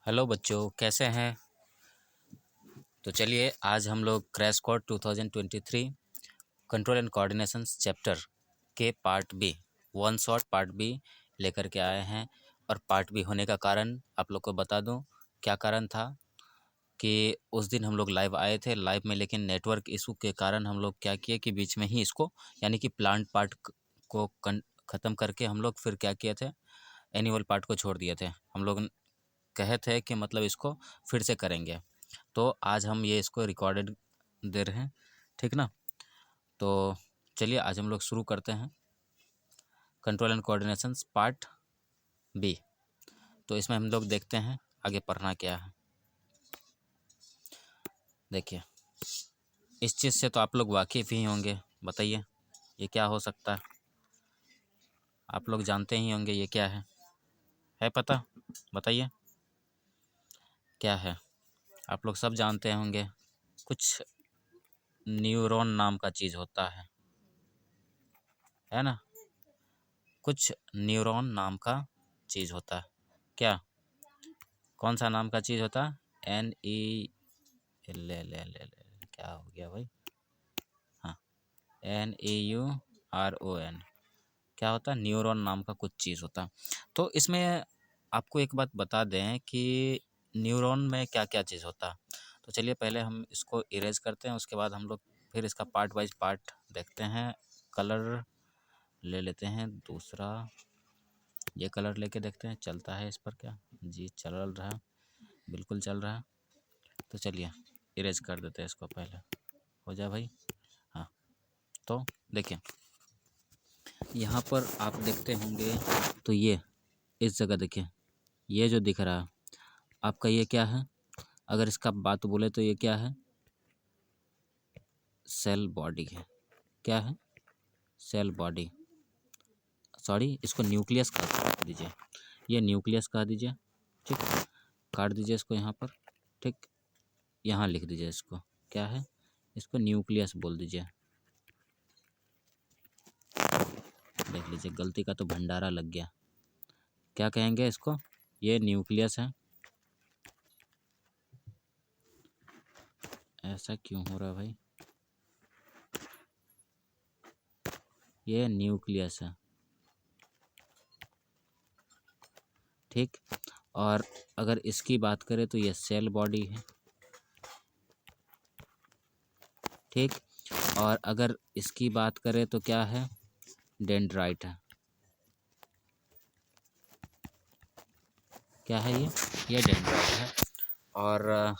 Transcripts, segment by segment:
Hello बच्चों, कैसे हैं। तो चलिए आज हम लोग crash course 2023 control and coordination chapter के part B one shot part B लेकर के आए हैं। और पार्ट बी होने का कारण आप लोग को बता दूं, क्या कारण था कि उस दिन हम लोग लाइव आए थे लाइव में, लेकिन नेटवर्क इशू के कारण हम लोग क्या किए कि बीच में ही इसको यानी कि प्लांट पार्ट को ख़त्म करके हम लोग फिर क्या किए थे, एनिमल पार्ट को छोड़ दिए थे। हम लोग कहे थे कि मतलब इसको फिर से करेंगे, तो आज हम ये इसको रिकॉर्डेड दे रहे हैं, ठीक ना। तो चलिए आज हम लोग शुरू करते हैं control and coordination part B. तो इसमें हम लोग देखते हैं आगे पढ़ना क्या है। देखिए, इस चीज़ से तो आप लोग वाकिफ़ ही होंगे। बताइए ये क्या हो सकता है, आप लोग जानते ही होंगे ये क्या है पता? बताइए क्या है, आप लोग सब जानते होंगे। कुछ न्यूरॉन नाम का चीज़ होता है ना। कुछ न्यूरॉन नाम का चीज़ होता है। क्या, कौन सा नाम का चीज़ होता है? एन ई, ले क्या हो गया भाई? हाँ, NEURON। क्या होता है? न्यूरॉन नाम का कुछ चीज़ होता है। तो इसमें आपको एक बात बता दें कि न्यूरॉन में क्या क्या चीज़ होता है। तो चलिए पहले हम इसको इरेज करते हैं, उसके बाद हम लोग फिर इसका पार्ट वाइज पार्ट देखते हैं। कलर ले लेते हैं दूसरा, ये कलर लेके देखते हैं चलता है इस पर क्या। जी चल रहा है, बिल्कुल चल रहा है। तो चलिए इरेज कर देते हैं इसको, पहले हो जाए भाई। हाँ, तो देखिए यहाँ पर आप देखते होंगे, तो ये इस जगह देखिए, ये जो दिख रहा है आपका, ये क्या है? अगर इसका बात बोले तो ये क्या है? सेल बॉडी है। क्या है? Cell body. सॉरी, इसको न्यूक्लियस कह दीजिए, ये न्यूक्लियस कह दीजिए। ठीक, काट दीजिए इसको यहाँ पर। ठीक, यहाँ लिख दीजिए इसको, क्या है? इसको न्यूक्लियस बोल दीजिए। देख लीजिए, गलती का तो भंडारा लग गया। क्या कहेंगे इसको? ये न्यूक्लियस है। ऐसा क्यों हो रहा है भाई? ये न्यूक्लियस है, ठीक। और अगर इसकी बात करें तो ये सेल बॉडी है, ठीक। और अगर इसकी बात करें तो क्या है? डेंड्राइट है। क्या है ये डेंड्राइट है। और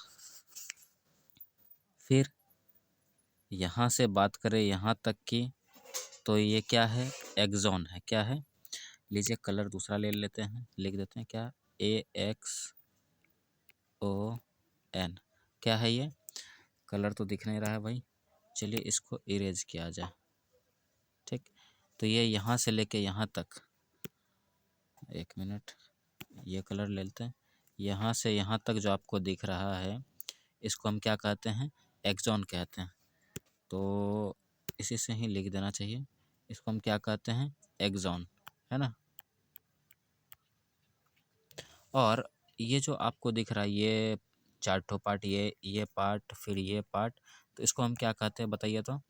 फिर यहाँ से बात करें यहाँ तक की, तो ये क्या है? एक्सॉन है। क्या है? लीजिए कलर दूसरा ले लेते हैं, लिख देते हैं क्या? AXON। क्या है ये? कलर तो दिख नहीं रहा है भाई। चलिए इसको इरेज किया जाए, ठीक। तो ये यहाँ से लेके यहाँ तक, एक मिनट, ये कलर ले लेते हैं। यहाँ से यहाँ तक जो आपको दिख रहा है, इसको हम क्या कहते हैं? एक्सॉन कहते हैं। तो इसी से ही लिख देना चाहिए, इसको हम क्या कहते हैं? एक्सॉन, है ना। और ये जो आपको दिख रहा है, ये चार ठो पार्ट, ये पार्ट, फिर ये पार्ट, तो इसको हम क्या कहते हैं बताइए तो?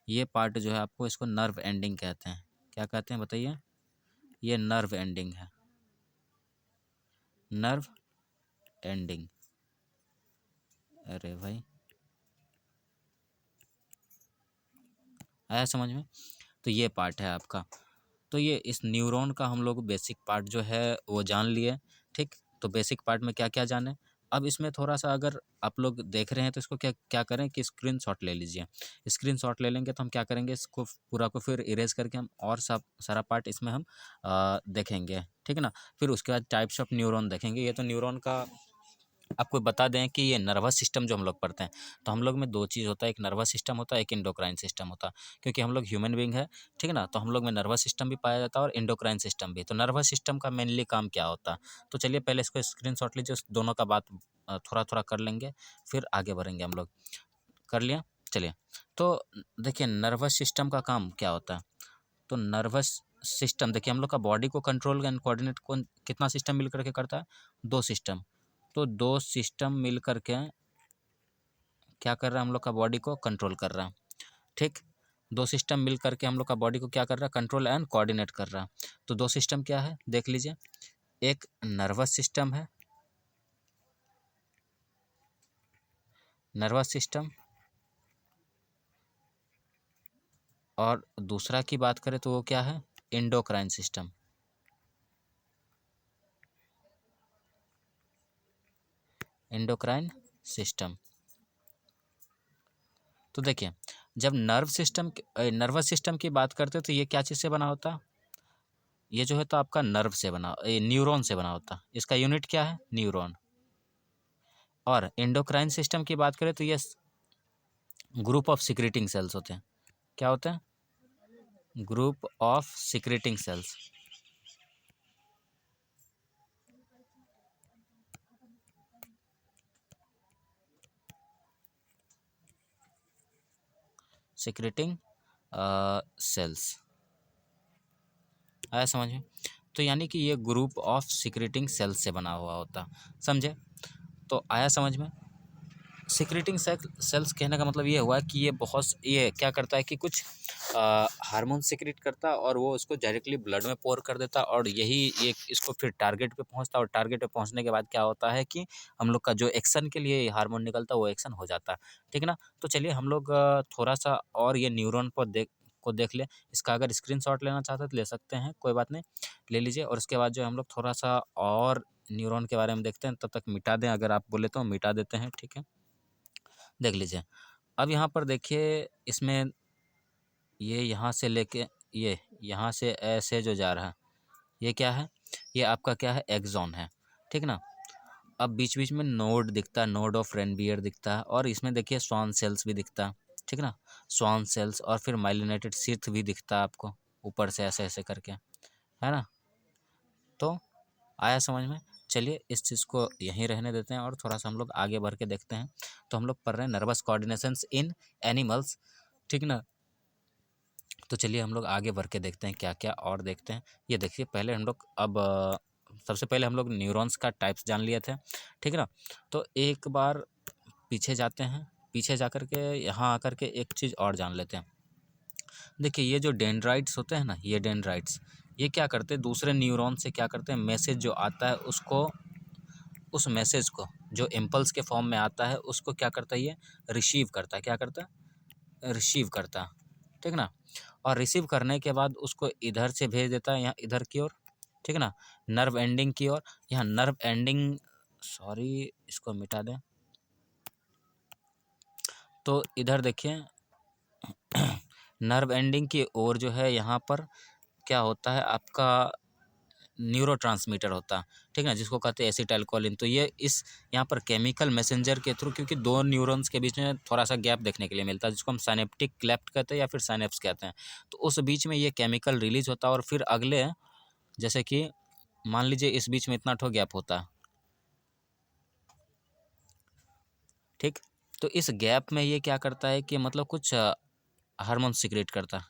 ये पार्ट जो है आपको, इसको नर्व एंडिंग कहते हैं। क्या कहते हैं बताइए? ये नर्व एंडिंग है, नर्व एंडिंग। अरे भाई, आया समझ में? तो ये पार्ट है आपका। तो ये इस न्यूरॉन का हम लोग बेसिक पार्ट जो है वो जान लिए, ठीक। तो बेसिक पार्ट में क्या क्या जाने। अब इसमें थोड़ा सा अगर आप लोग देख रहे हैं तो इसको क्या क्या करें कि स्क्रीनशॉट ले लीजिए। स्क्रीनशॉट ले लेंगे तो हम क्या करेंगे, इसको पूरा को फिर इरेज करके हम और सब सारा पार्ट इसमें हम देखेंगे, ठीक ना। फिर उसके बाद टाइप्स ऑफ न्यूरॉन देखेंगे। ये तो न्यूरॉन का आपको बता दें कि ये नर्वस सिस्टम जो हम लोग पढ़ते हैं, तो हम लोग में दो चीज़ होता है, एक नर्वस सिस्टम होता है, एक इंडोक्राइन सिस्टम होता है। क्योंकि हम लोग ह्यूमन बींग है, ठीक ना, तो हम लोग में नर्वस सिस्टम भी पाया जाता है और इंडोक्राइन सिस्टम भी। तो नर्वस सिस्टम का मेनली काम क्या होता है? तो चलिए पहले इसको स्क्रीनशॉट लीजिए, उस दोनों का बात थोड़ा थोड़ा कर लेंगे, फिर आगे बढ़ेंगे हम लोग। कर लिया? चलिए, तो देखिए नर्वस सिस्टम का काम क्या होता है। तो नर्वस सिस्टम देखिए, हम लोग का बॉडी को कंट्रोल एंड कोऑर्डिनेट कौन कितना सिस्टम मिल करके करता है? दो सिस्टम, तो दो सिस्टम मिल करके क्या कर रहा है, हम लोग का बॉडी को कंट्रोल कर रहा है। ठीक, दो सिस्टम मिल करके हम लोग का बॉडी को क्या कर रहा है, कंट्रोल एंड कोऑर्डिनेट कर रहा है। तो दो सिस्टम क्या है देख लीजिए, एक नर्वस सिस्टम है, नर्वस सिस्टम, और दूसरा की बात करें तो वो क्या है, एंडोक्राइन सिस्टम। Endocrine system. तो देखिए, जब नर्वस सिस्टम की बात करते हैं तो ये क्या चीज़ से बना होता, ये जो है तो आपका नर्व से बना, न्यूरॉन से बना होता, इसका यूनिट क्या है, न्यूरॉन। और एंडोक्राइन सिस्टम की बात करें तो ये ग्रुप ऑफ सिक्रेटिंग सेल्स होते हैं। क्या होते हैं, group of secreting sales. Secreting sales, आया समझ में। तो यानी कि ये ग्रुप ऑफ सिक्रेटिंग सेल्स से बना हुआ होता, समझे। तो आया समझ में। सिक्रेटिंग सेल्स कहने का मतलब ये हुआ कि ये क्या करता है कि कुछ हार्मोन सिक्रेट करता और वो उसको डायरेक्टली ब्लड में पोर कर देता, और यही ये इसको फिर टारगेट पे पहुंचता, और टारगेट पे पहुंचने के बाद क्या होता है कि हम लोग का जो एक्शन के लिए हार्मोन निकलता है वो एक्शन हो जाता है। ठीक है ना। तो चलिए हम लोग थोड़ा सा और ये न्यूरॉन पर देख ले। इसका अगर स्क्रीनशॉट लेना चाहते हैं तो ले सकते हैं, कोई बात नहीं, ले लीजिए। और उसके बाद जो हम लोग थोड़ा सा और न्यूरॉन के बारे में देखते हैं, तब तक मिटा दें, अगर आप बोले तो मिटा देते हैं, ठीक है। देख लीजिए, अब यहाँ पर देखिए, इसमें ये यहाँ से लेके ये यहाँ से ऐसे जो जा रहा है, ये क्या है, ये आपका क्या है, एक्सॉन है, ठीक ना। अब बीच बीच में नोड दिखता है, नोड ऑफ रेनबियर दिखता है, और इसमें देखिए स्वान सेल्स भी दिखता है, ठीक ना, स्वान सेल्स, और फिर माइलिनेटेड शीथ भी दिखता है आपको ऊपर से ऐसे ऐसे करके, है ना। तो आया समझ में। चलिए इस चीज़ को यहीं रहने देते हैं और थोड़ा सा हम लोग आगे बढ़ के देखते हैं। तो हम लोग पढ़ रहे हैं नर्वस कोऑर्डिनेशंस इन एनिमल्स, ठीक ना। तो चलिए हम लोग आगे बढ़ के देखते हैं क्या क्या और देखते हैं। ये देखिए, पहले हम लोग अब सबसे पहले हम लोग न्यूरॉन्स का टाइप्स जान लिए थे, ठीक है ना। तो एक बार पीछे जाते हैं, पीछे जा कर के यहाँ आकर के एक चीज़ और जान लेते हैं। देखिए, ये जो डेंड्राइट्स होते हैं ना, ये डेंड्राइट्स, ये क्या करते हैं, दूसरे न्यूरॉन से क्या करते हैं, मैसेज जो आता है उसको, उस मैसेज को जो इम्पल्स के फॉर्म में आता है उसको क्या करता है, ये रिसीव करता है। क्या करता है, रिसीव करता है, ठीक ना। और रिसीव करने के बाद उसको इधर से भेज देता है यहाँ इधर की ओर, ठीक है ना, नर्व एंडिंग की ओर। यहाँ नर्व एंडिंग, सॉरी इसको मिटा दें। तो इधर देखिए, नर्व एंडिंग की ओर जो है यहाँ पर क्या होता है, आपका न्यूरोट्रांसमीटर होता, ठीक है ना, जिसको कहते हैं एसिटाइलकोलिन। तो ये इस यहाँ पर केमिकल मैसेंजर के थ्रू, क्योंकि दो न्यूरॉन्स के बीच में थोड़ा सा गैप देखने के लिए मिलता है, जिसको हम साइनेप्टिक क्लेफ्ट कहते हैं या फिर साइनेप्स कहते हैं। तो उस बीच में ये केमिकल रिलीज होता है, और फिर अगले, जैसे कि मान लीजिए इस बीच में इतना ठो गैप होता है, ठीक। तो इस गैप में ये क्या करता है कि मतलब कुछ हार्मोन सिक्रेट करता,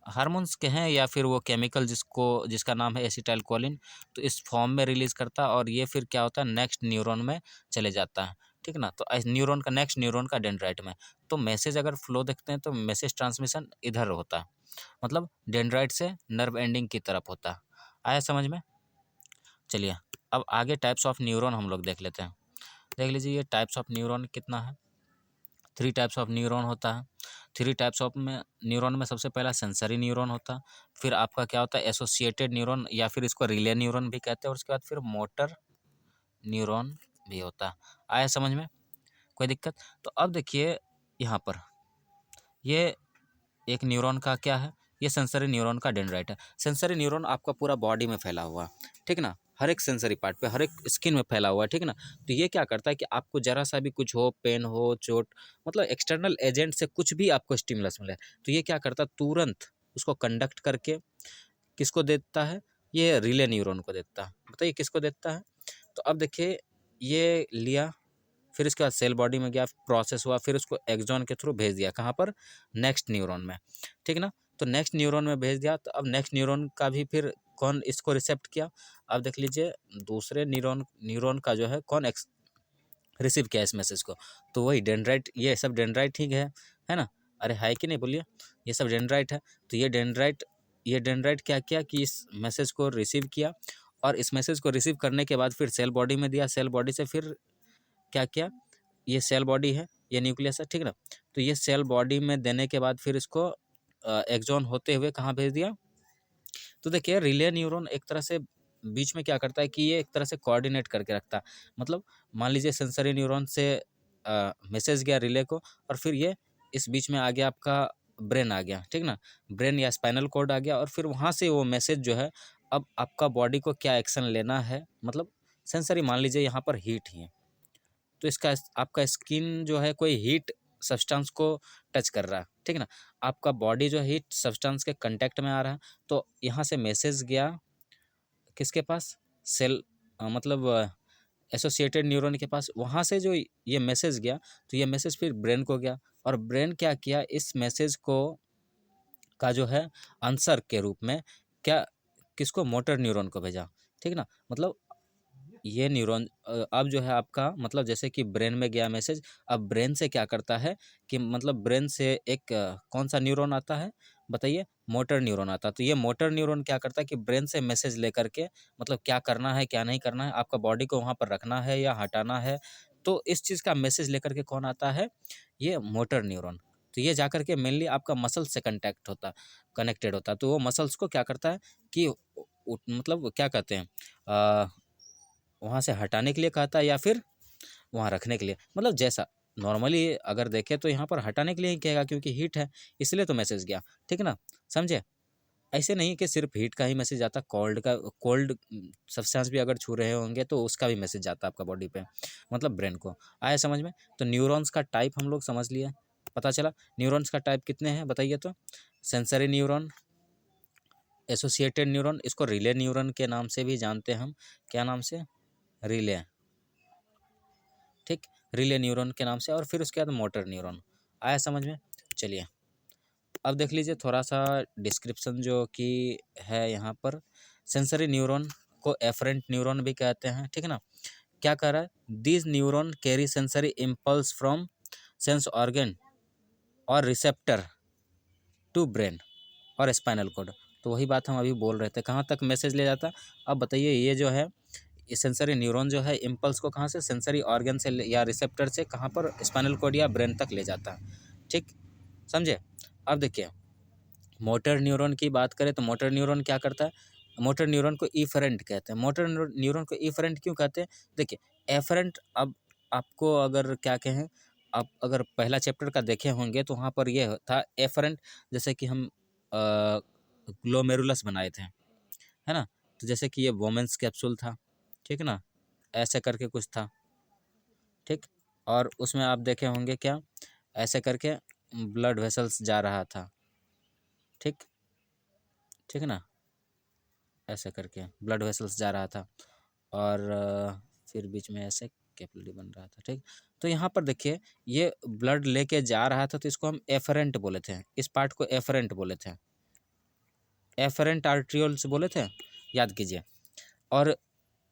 हार्मोन्स के हैं या फिर वो केमिकल जिसका नाम है एसिटाइलकोलिन, तो इस फॉर्म में रिलीज़ करता है, और ये फिर क्या होता है, नेक्स्ट न्यूरॉन में चले जाता है, ठीक ना। तो न्यूरॉन का नेक्स्ट न्यूरॉन का डेंड्राइट में, तो मैसेज अगर फ्लो देखते हैं तो मैसेज ट्रांसमिशन इधर होता है, मतलब डेंड्राइट से नर्व एंडिंग की तरफ होता है। आया समझ में। चलिए अब आगे टाइप्स ऑफ न्यूरॉन हम लोग देख लेते हैं। देख लीजिए, ये टाइप्स ऑफ न्यूरॉन कितना है, 3 टाइप्स ऑफ न्यूरॉन होता है। 3 टाइप्स ऑफ में न्यूरॉन में सबसे पहला सेंसरी न्यूरॉन होता है, फिर आपका क्या होता है, एसोसिएटेड न्यूरॉन या फिर इसको रिले न्यूरॉन भी कहते हैं, और उसके बाद फिर मोटर न्यूरॉन भी होता है। आया समझ में, कोई दिक्कत। तो अब देखिए यहाँ पर, ये एक न्यूरॉन का क्या है, ये सेंसरी न्यूरॉन का डेंड्राइट है। सेंसरी न्यूरॉन आपका पूरा बॉडी में फैला हुआ, ठीक ना, हर एक सेंसरी पार्ट पे, हर एक स्किन में फैला हुआ है, ठीक ना। तो ये क्या करता है कि आपको जरा सा भी कुछ हो, पेन हो, चोट, मतलब एक्सटर्नल एजेंट से कुछ भी आपको स्टिमुलस मिले, तो ये क्या करता है, तुरंत उसको कंडक्ट करके किसको देता है, ये रिले न्यूरॉन को देता है। बताइए किसको देता है। तो अब देखिए, ये लिया, फिर इसके बाद सेल बॉडी में गया, प्रोसेस हुआ, फिर उसको एक्सॉन के थ्रू भेज दिया कहाँ पर, नेक्स्ट न्यूरॉन में, ठीक ना। तो नेक्स्ट न्यूरॉन में भेज दिया, तो अब नेक्स्ट न्यूरॉन का भी फिर कौन इसको रिसेप्ट किया, अब देख लीजिए दूसरे न्यूरॉन का जो है कौन रिसीव किया इस मैसेज को, तो वही डेंड्राइट, ये सब डेंड्राइट ही है ना, अरे है कि नहीं बोलिए, ये सब डेंड्राइट है। तो ये डेंड्राइट क्या किया कि इस मैसेज को रिसीव किया, और इस मैसेज को रिसीव करने के बाद फिर सेल बॉडी में दिया, सेल बॉडी से फिर क्या किया, ये सेल बॉडी है, ये न्यूक्लियस है, ठीक ना। तो ये सेल बॉडी में देने के बाद फिर इसको एक्सॉन होते हुए कहाँ भेज दिया। तो देखिए रिले न्यूरॉन एक तरह से बीच में क्या करता है कि ये एक तरह से कोऑर्डिनेट करके रखता है, मतलब मान लीजिए सेंसरी न्यूरॉन से मैसेज गया रिले को, और फिर ये इस बीच में आ गया आपका ब्रेन आ गया, ठीक ना, ब्रेन या स्पाइनल कॉर्ड आ गया, और फिर वहाँ से वो मैसेज जो है अब आपका बॉडी को क्या एक्शन लेना है, मतलब सेंसरी मान लीजिए यहाँ पर हीट ही है, तो इसका आपका स्किन जो है कोई हीट सब्सटेंस को टच कर रहा है, ठीक ना, आपका बॉडी जो हीट सब्सटेंस के कांटेक्ट में आ रहा है, तो यहाँ से मैसेज गया किसके पास, सेल मतलब एसोसिएटेड न्यूरॉन के पास, वहाँ से जो ये मैसेज गया, तो ये मैसेज फिर ब्रेन को गया, और ब्रेन क्या किया, इस मैसेज को का जो है आंसर के रूप में क्या किसको, मोटर न्यूरॉन को भेजा, ठीक ना, मतलब ये न्यूरॉन अब जो है आपका मतलब जैसे कि ब्रेन में गया मैसेज, अब ब्रेन से क्या करता है कि मतलब ब्रेन से एक कौन सा न्यूरॉन आता है बताइए, मोटर न्यूरॉन आता है। तो ये मोटर न्यूरॉन क्या करता है कि ब्रेन से मैसेज लेकर के मतलब क्या करना है क्या नहीं करना है, आपका बॉडी को वहाँ पर रखना है या हटाना है, तो इस चीज़ का मैसेज लेकर के कौन आता है, ये मोटर न्यूरॉन। तो ये जाकर के मेनली आपका मसल से कनेक्टेड होता है, तो वो मसल्स को क्या करता है कि मतलब क्या कहते हैं वहाँ से हटाने के लिए कहता है या फिर वहाँ रखने के लिए, मतलब जैसा नॉर्मली अगर देखें तो यहाँ पर हटाने के लिए ही कहेगा क्योंकि हीट है, इसलिए तो मैसेज गया, ठीक ना, समझे। ऐसे नहीं कि सिर्फ हीट का ही मैसेज आता, कोल्ड सब्सटेंस भी अगर छू रहे होंगे तो उसका भी मैसेज जाता है आपका बॉडी पे, मतलब ब्रेन को। आया समझ में। तो न्यूरॉन्स का टाइप हम लोग समझ लिए, पता चला न्यूरॉन्स का टाइप कितने हैं बताइए तो, सेंसरी न्यूरॉन, एसोसिएटेड न्यूरॉन, इसको रिले न्यूरॉन के नाम से भी जानते हैं हम, क्या नाम से, रिले, ठीक, रिले न्यूरॉन के नाम से, और फिर उसके बाद मोटर न्यूरॉन। आया समझ में। चलिए अब देख लीजिए थोड़ा सा डिस्क्रिप्शन जो कि है यहाँ पर, सेंसरी न्यूरॉन को एफरेंट न्यूरॉन भी कहते हैं, ठीक है ना। क्या कह रहा है, this neuron carry sensory impulse from sense organ और रिसेप्टर टू ब्रेन और स्पाइनल कॉर्ड। तो वही बात हम अभी बोल रहे थे, कहाँ तक मैसेज ले जाता। अब बताइए ये जो है ये सेंसरी न्यूरॉन जो है इम्पल्स को कहाँ से, सेंसरी ऑर्गन से या रिसेप्टर से कहाँ पर, स्पाइनल कॉर्ड या ब्रेन तक ले जाता है, ठीक, समझे। अब देखिए मोटर न्यूरॉन की बात करें तो मोटर न्यूरॉन क्या करता है, मोटर न्यूरॉन को इफरेंट कहते हैं। मोटर न्यूरॉन को इफरेंट क्यों कहते हैं, देखिए एफरेंट, अब आपको अगर क्या कहें, आप अगर पहला चैप्टर का देखे होंगे तो वहाँ पर ये था एफरेंट, जैसे कि हम ग्लोमेरुलस बनाए थे, है ना, तो जैसे कि ये वोमेंस कैप्सूल था, ठीक ना, ऐसे करके कुछ था, ठीक, और उसमें आप देखे होंगे क्या, ऐसे करके ब्लड वेसल्स जा रहा था, ठीक, ठीक ना, ऐसे करके ब्लड वेसल्स जा रहा था, और फिर बीच में ऐसे कैपिलरी बन रहा था, ठीक। तो यहाँ पर देखिए ये ब्लड लेके जा रहा था, तो इसको हम एफरेंट बोले थे, इस पार्ट को एफरेंट बोले थे, एफरेंट आर्ट्रियोल्स बोले थे, याद कीजिए। और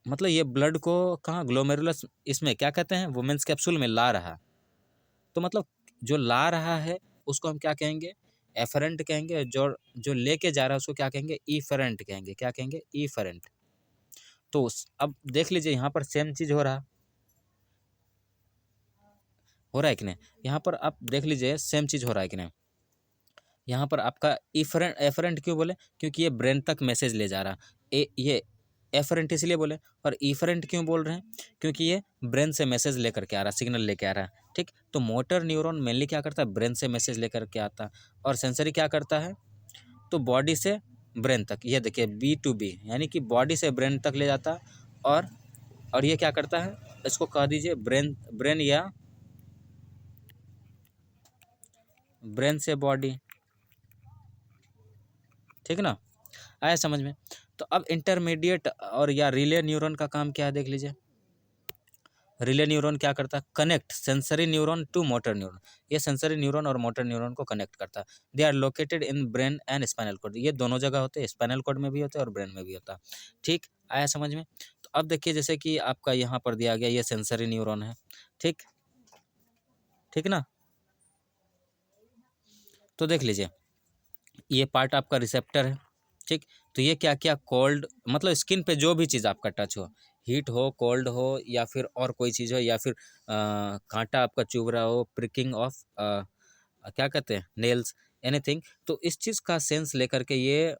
मतलब ये ब्लड को कहाँ, ग्लोमेरुलस इसमें क्या कहते हैं, वुमेन्स कैप्सूल में ला रहा, तो मतलब जो ला रहा है उसको हम क्या कहेंगे, एफरेंट कहेंगे, जो जो लेके जा रहा है उसको क्या कहेंगे, ईफरेंट कहेंगे, क्या कहेंगे, ईफरेंट। तो अब देख लीजिए यहाँ पर सेम चीज़ हो रहा है कि नहीं, यहाँ पर आप देख लीजिए सेम चीज़ हो रहा है कि नहीं। यहाँ पर आपका इफरेंट, एफरेंट क्यों बोले, क्योंकि ये ब्रेन तक मैसेज ले जा रहा, ये एफरेंट इसलिए बोले, और इफरेंट क्यों बोल रहे हैं, क्योंकि ये ब्रेन से मैसेज लेकर के आ रहा, सिग्नल लेके आ रहा है, ठीक। तो मोटर न्यूरॉन मेनली क्या करता है, ब्रेन से मैसेज लेकर के आता है, और सेंसरी क्या करता है, तो बॉडी से ब्रेन तक, ये देखिए B to B, यानी कि बॉडी से ब्रेन तक ले जाता है, और ये क्या करता है, इसको कह दीजिए ब्रेन या ब्रेन से बॉडी, ठीक ना, आया समझ में। तो अब इंटरमीडिएट और या रिले न्यूरॉन का काम क्या है देख लीजिए, रिले न्यूरॉन क्या करता है, connect sensory neuron to motor neuron. ये सेंसरी न्यूरॉन और मोटर न्यूरॉन को कनेक्ट करता है। They are located in brain and spinal cord. ये दोनों जगह होते हैं, स्पाइनल कॉर्ड में भी होते हैं और ब्रेन में भी होता है। ठीक, आया समझ में। तो अब देखिए जैसे कि आपका यहाँ पर दिया गया ये सेंसरी न्यूरॉन है। ठीक, ठीक ना। तो देख लीजिए ये पार्ट आपका रिसेप्टर है। ठीक, तो ये क्या क्या कोल्ड मतलब स्किन पे जो भी चीज़ आपका टच हो, हीट हो, कोल्ड हो, या फिर और कोई चीज़ हो, या फिर कांटा आपका चुभ रहा हो, प्रिकिंग ऑफ क्या कहते हैं, नेल्स, एनीथिंग। तो इस चीज़ का सेंस लेकर के ये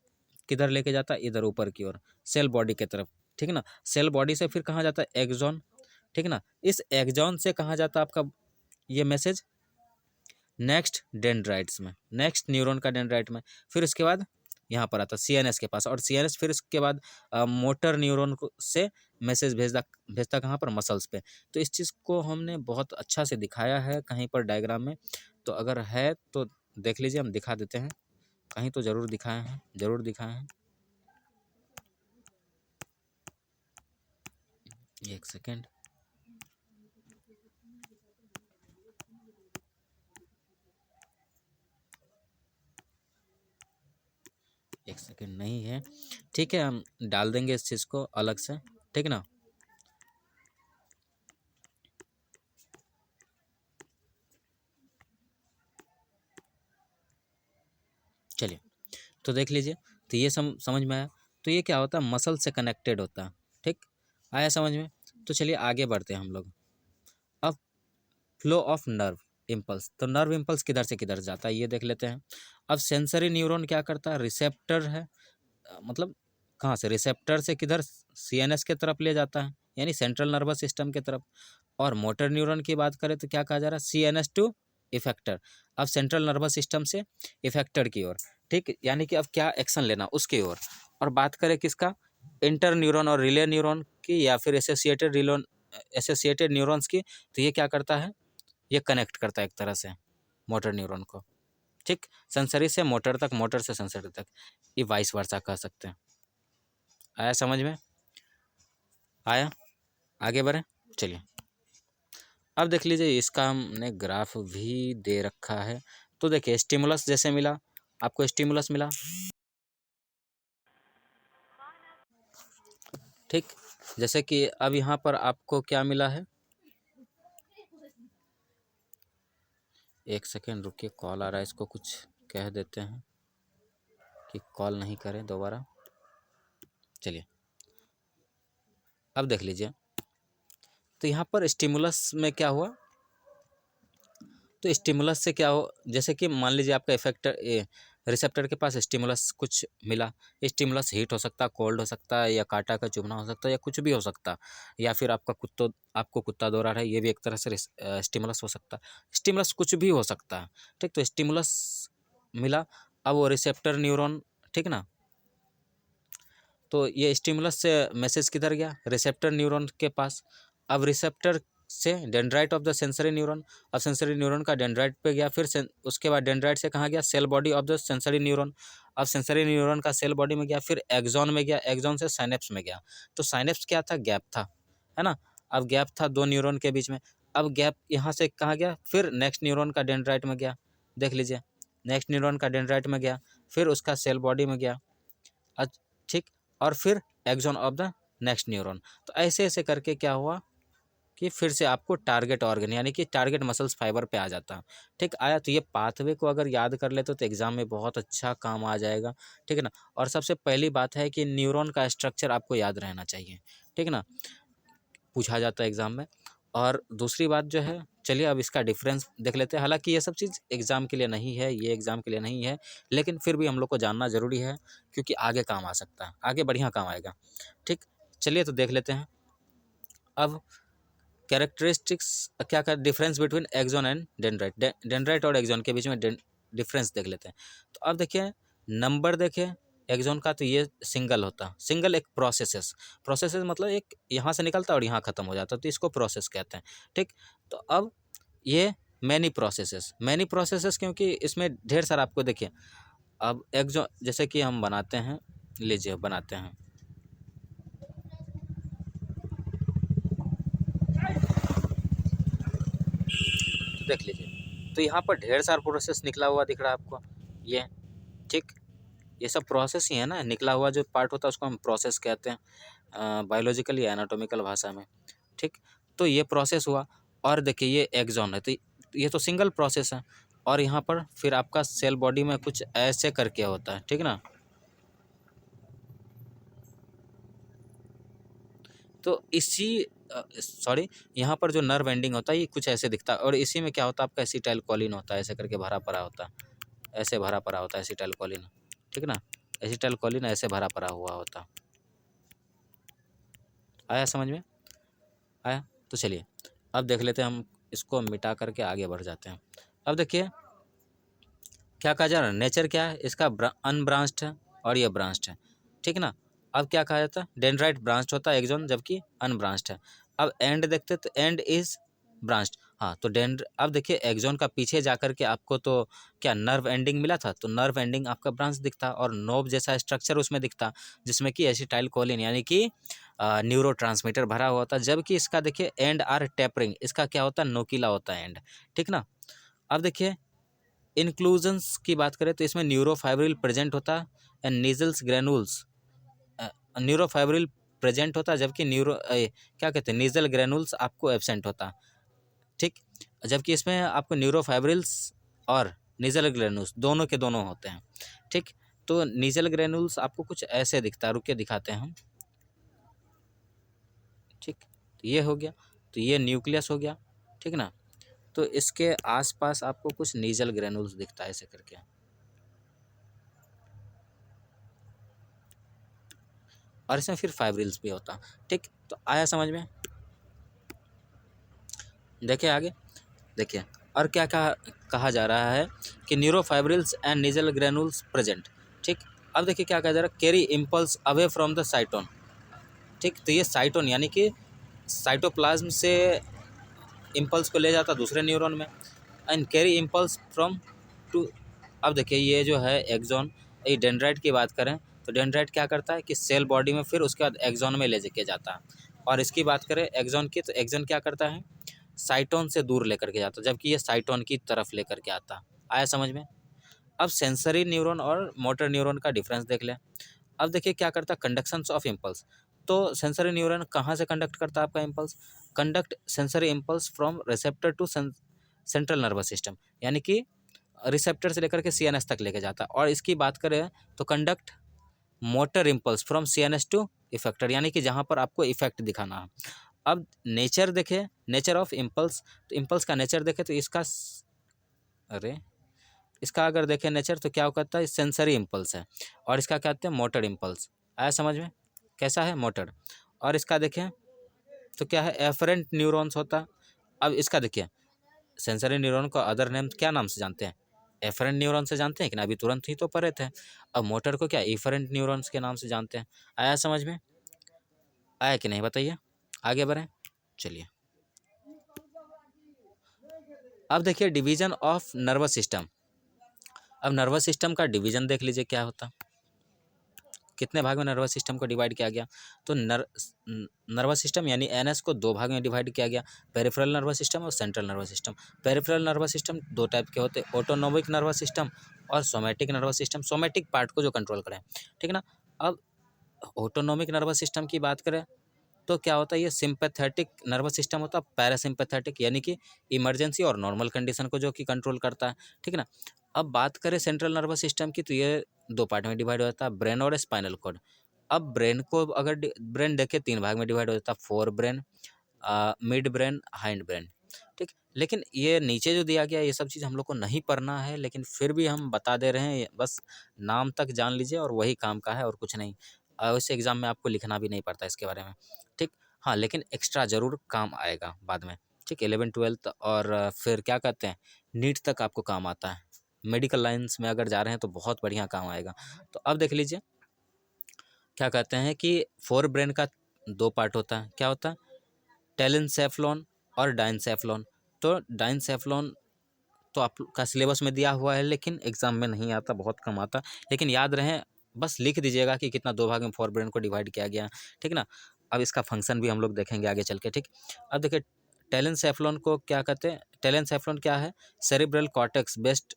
किधर लेके जाता है, इधर ऊपर की ओर, सेल बॉडी की तरफ। ठीक ना। सेल बॉडी से फिर कहाँ जाता है, एक्सॉन। ठीक ना। इस एक्सॉन से कहाँ जाता है आपका ये मैसेज, नेक्स्ट डेंड्राइट्स में, नेक्स्ट न्यूरॉन का डेंड्राइट में। फिर उसके बाद यहाँ पर आता है सीएनएस के पास, और सीएनएस फिर उसके बाद मोटर न्यूरॉन को से मैसेज भेजता भेजता कहाँ पर, मसल्स पे। तो इस चीज़ को हमने बहुत अच्छा से दिखाया है कहीं पर डायग्राम में। तो अगर है तो देख लीजिए, हम दिखा देते हैं, कहीं तो ज़रूर दिखाए हैं, ज़रूर दिखाए हैं। एक सेकेंड, एक सेकेंड नहीं है। ठीक है, हम डाल देंगे इस चीज़ को अलग से। ठीक ना। चलिए, तो देख लीजिए, तो ये समझ में आया। तो ये क्या होता है, मसल से कनेक्टेड होता है। ठीक, आया समझ में। तो चलिए आगे बढ़ते हैं हम लोग। अब फ्लो ऑफ नर्व इम्पल्स, तो नर्व इम्पल्स किधर से किधर जाता है ये देख लेते हैं। अब सेंसरी न्यूरॉन क्या करता है, रिसेप्टर है, मतलब कहाँ से, रिसेप्टर से किधर, सीएनएस के तरफ ले जाता है, यानी सेंट्रल नर्वस सिस्टम के तरफ। और मोटर न्यूरॉन की बात करें तो क्या कहा जा रहा है, सीएनएस टू इफेक्टर। अब सेंट्रल नर्वस सिस्टम से इफेक्टर की ओर। ठीक, यानी कि अब क्या एक्शन लेना उसकी ओर। और बात करें किसका, इंटर न्यूरॉन और रिले न्यूरॉन की, या फिर एसोसिएटेड न्यूरॉन्स की। तो ये क्या करता है, ये कनेक्ट करता है एक तरह से मोटर न्यूरॉन को। ठीक, सेंसरी से मोटर तक, मोटर से सेंसरी तक, ये वाइस वर्सा कह सकते हैं। आया समझ में, आया, आगे बढ़े। चलिए अब देख लीजिए, इसका हमने ग्राफ भी दे रखा है। तो देखिए स्टिमुलस जैसे मिला आपको, स्टिमुलस मिला। ठीक, जैसे कि अब यहाँ पर आपको क्या मिला है, एक सेकेंड रुकिए, कॉल आ रहा है, इसको कुछ कह देते हैं कि कॉल नहीं करें दोबारा। चलिए अब देख लीजिए, तो यहाँ पर स्टिमुलस में क्या हुआ, तो स्टिमुलस से क्या हो, जैसे कि मान लीजिए आपका इफेक्टर रिसेप्टर के पास स्टिमुलस कुछ मिला। स्टिमुलस हीट हो सकता है, कोल्ड हो सकता है, या कांटा का चुभना हो सकता है, या कुछ भी हो सकता है, या फिर आपको कुत्ता दौड़ा रहा है, ये भी एक तरह से स्टिमुलस हो सकता है। स्टिमुलस कुछ भी हो सकता है। ठीक, तो स्टिमुलस मिला, अब वो रिसेप्टर न्यूरॉन, ठीक ना। तो ये स्टिमुलस से मैसेज किधर गया, रिसेप्टर न्यूरॉन के पास। अब रिसेप्टर से dendrite of the sensory neuron, अब सेंसरी न्यूरॉन का डेंड्राइट पे गया, फिर उसके बाद डेंड्राइट से कहाँ गया, cell body of the sensory neuron. अब सेंसरी न्यूरॉन का सेल बॉडी में गया, फिर एक्सॉन में गया, एक्सॉन से साइनेप्स में गया। तो साइनेप्स क्या था, गैप था, है ना। अब गैप था दो न्यूरॉन के बीच में। अब गैप यहाँ से कहाँ गया, फिर नेक्स्ट न्यूरॉन का डेंड्राइट में गया। देख लीजिए, नेक्स्ट न्यूरॉन का डेंड्राइट में गया, फिर उसका सेल बॉडी में गया। ठीक, और फिर axon of the next neuron. तो ऐसे ऐसे करके क्या हुआ कि फिर से आपको टारगेट ऑर्गन यानी कि टारगेट मसल्स फाइबर पे आ जाता है। ठीक, आया। तो ये पाथवे को अगर याद कर ले तो एग्जाम में बहुत अच्छा काम आ जाएगा। ठीक है ना। और सबसे पहली बात है कि न्यूरॉन का स्ट्रक्चर आपको याद रहना चाहिए। ठीक है ना, पूछा जाता है एग्जाम में। और दूसरी बात जो है, चलिए अब इसका डिफरेंस देख लेते हैं। हालांकि ये सब चीज़ एग्ज़ाम के लिए नहीं है, ये एग्ज़ाम के लिए नहीं है, लेकिन फिर भी हम लोग को जानना ज़रूरी है, क्योंकि आगे काम आ सकता है, आगे बढ़िया काम आएगा। ठीक, चलिए तो देख लेते हैं अब कैरेक्टरिस्टिक्स, क्या क्या difference between axon and dendrite, dendrite और एक्सॉन के बीच में डिफरेंस देख लेते हैं। तो अब देखिए नंबर देखिए, एक्सॉन का तो ये सिंगल होता है, सिंगल एक प्रोसेसेस मतलब एक यहाँ से निकलता है और यहाँ ख़त्म हो जाता है, तो इसको प्रोसेस कहते हैं। ठीक, तो अब ये मैनी प्रोसेसेस क्योंकि इसमें ढेर सारा आपको देखिए। अब एक्सॉन जैसे कि हम बनाते हैं, लीजिए बनाते हैं, तो देख लीजिए, तो यहाँ पर ढेर सारा प्रोसेस निकला हुआ दिख रहा है आपको ये, ठीक। ये सब प्रोसेस ही है ना, निकला हुआ जो पार्ट होता है उसको हम प्रोसेस कहते हैं बायोलॉजिकल या एनाटॉमिकल भाषा में, ठीक। तो ये प्रोसेस हुआ, और देखिए ये एक्सॉन है, तो ये तो सिंगल प्रोसेस है, और यहाँ पर फिर आपका सेल बॉडी में कुछ ऐसे करके होता है, ठीक ना। तो इसी सॉरी, यहाँ पर जो नर्व एंडिंग होता है ये कुछ ऐसे दिखता है, और इसी में क्या होता है आपका एसिटाइलकोलिन होता है, ऐसे करके भरा पड़ा होता है, ऐसे भरा पड़ा होता है एसिटाइलकोलिन, ठीक ना। एसिटाइलकोलिन ऐसे भरा पड़ा हुआ होता। आया समझ में? आया? तो चलिए अब देख लेते हैं, हम इसको मिटा करके आगे बढ़ जाते हैं। अब देखिए क्या कहा जा रहा है, नेचर क्या है इसका, अनब्रांच्ड है और ये ब्रांच्ड है, ठीक ना। अब क्या कहा जाता है, डेंड्राइट ब्रांच्ड होता है एक्सोन, जबकि अनब्रांच्ड है। अब एंड देखते तो एंड इज ब्रांच्ड, हाँ। तो अब देखिए एक्सोन का पीछे जाकर के आपको तो क्या नर्व एंडिंग मिला था, तो नर्व एंडिंग आपका ब्रांच दिखता और नोब जैसा स्ट्रक्चर उसमें दिखता, जिसमें कि एसिटाइलकोलिन यानी कि न्यूरोट्रांसमीटर भरा हुआ होता, जबकि इसका देखिए एंड आर टेपरिंग, इसका क्या होता है, नोकीला होता है एंड, ठीक ना। अब देखिए इंक्लूजन्स की बात करें तो इसमें न्यूरोफाइब्रिल प्रेजेंट होता है एंड नीजल्स ग्रेनुल्स, न्यूरोफाइब्रिल प्रेजेंट होता है, जबकि क्या कहते हैं नीजल ग्रेनुल्स आपको एब्सेंट होता, ठीक। जबकि इसमें आपको न्यूरोफाइब्रिल्स और नीजल ग्रेनुल्स दोनों के दोनों होते हैं, ठीक। तो नीजल ग्रेनुल्स आपको कुछ ऐसे दिखता है, रुक के दिखाते हैं हम, ठीक। तो ये हो गया, तो ये न्यूक्लियस हो गया, ठीक ना। तो इसके आसपास आपको कुछ नीजल ग्रेनुल्स दिखता है ऐसे करके, और इसमें फिर फाइब्रिल्स भी होता, ठीक। तो आया समझ में? देखिए आगे, देखिए और क्या कहा जा रहा है कि न्यूरोफाइब्रिल्स एंड नीजल ग्रेनुल्स प्रेजेंट, ठीक। अब देखिए क्या कहा जा रहा है, carry impulse away from the साइटोन, ठीक। तो ये साइटोन यानी कि साइटोप्लाज्म से इम्पल्स को ले जाता दूसरे न्यूरॉन में, and carry impulse from to. अब देखिए ये जो है एक्सॉन, ये डेंड्राइट की बात करें तो डेंड्राइट क्या करता है कि सेल बॉडी में फिर उसके बाद एक्सॉन में ले जाके जाता है, और इसकी बात करें एक्सॉन की तो एक्सॉन क्या करता है, साइटोन से दूर लेकर के जाता है, जबकि ये साइटोन की तरफ लेकर के आता। आया समझ में? अब सेंसरी न्यूरॉन और मोटर न्यूरॉन का डिफरेंस देख लें। अब देखिए क्या करता है, कंडक्शंस ऑफ इम्पल्स। तो सेंसरी न्यूरॉन कहाँ से कंडक्ट करता है आपका impulse, conduct sensory impulse from receptor to central nervous system, यानी कि रिसेप्टर से लेकर के सीएनएस तक लेके जाता है। और इसकी बात करें तो conduct motor impulse from CNS to effector, यानी कि जहाँ पर आपको इफेक्ट दिखाना है। अब नेचर देखे, नेचर ऑफ इम्पल्स, तो इम्पल्स का नेचर देखे तो अरे इसका अगर देखें नेचर तो क्या कहता है, सेंसरी इम्पल्स है, और इसका क्या कहते हैं, मोटर इम्पल्स। आया समझ में? कैसा है, मोटर। और इसका देखें तो क्या है, एफरेंट न्यूरॉन्स होता है। अब इसका देखिए सेंसरी न्यूरॉन को अदर नेम क्या नाम से जानते हैं, एफरेंट न्यूरॉन से जानते हैं कि ना, अभी तुरंत ही तो पढ़े थे। अब मोटर को क्या इफरेंट न्यूरॉन्स के नाम से जानते हैं। आया समझ में? आया कि नहीं बताइए, आगे बढ़ें, चलिए। अब देखिए डिवीजन ऑफ नर्वस सिस्टम। अब नर्वस सिस्टम का डिवीजन देख लीजिए क्या होता, कितने भाग में नर्वस सिस्टम को डिवाइड किया गया। तो नर्वस सिस्टम यानी एनएस को दो भाग में डिवाइड किया गया, पेरिफेरल नर्वस सिस्टम और central nervous system. Peripheral nervous system दो टाइप के होते हैं, ऑटोनोमिक नर्वस सिस्टम और somatic nervous system, somatic part को जो कंट्रोल करें, ठीक है ना। अब ऑटोनोमिक नर्वस सिस्टम की बात करें तो क्या होता है, ये सिंपैथेटिक नर्वस सिस्टम होता है, पैरासिम्पैथेटिक यानी कि इमरजेंसी और नॉर्मल कंडीशन को जो कि कंट्रोल करता है, ठीक है ना। अब बात करें सेंट्रल नर्वस सिस्टम की तो ये दो पार्ट में डिवाइड हो जाता है, ब्रेन और स्पाइनल कॉर्ड। अब ब्रेन को अगर ब्रेन देखे तीन भाग में डिवाइड हो जाता है, fore brain, mid brain, hind brain, ठीक। लेकिन ये नीचे जो दिया गया ये सब चीज़ हम लोग को नहीं पढ़ना है, लेकिन फिर भी हम बता दे रहे हैं, बस नाम तक जान लीजिए और वही काम का है और कुछ नहीं। वैसे एग्जाम में आपको लिखना भी नहीं पड़ता इसके बारे में, ठीक। हाँ लेकिन एक्स्ट्रा ज़रूर काम आएगा बाद में, ठीक। 11th-12th और फिर क्या कहते हैं नीट तक आपको काम आता है, मेडिकल लाइंस में अगर जा रहे हैं तो बहुत बढ़िया काम आएगा। तो अब देख लीजिए क्या कहते हैं कि फोर ब्रेन का दो पार्ट होता है, क्या होता है, टेलेंसेफ्लॉन और डाइनसेफ्लॉन। तो डाइनसेफ्लॉन तो आपका सिलेबस में दिया हुआ है लेकिन एग्जाम में नहीं आता, बहुत कम आता, लेकिन याद रहे, बस लिख दीजिएगा कि कितना दो भाग में फोर ब्रेन को डिवाइड किया गया, ठीक ना। अब इसका फंक्शन भी हम लोग देखेंगे आगे चल के, ठीक। अब देखिए टेलेनसेफ्लॉन को क्या कहते हैं? टेलेनसेफ्लॉन क्या है? Cerebral cortex, best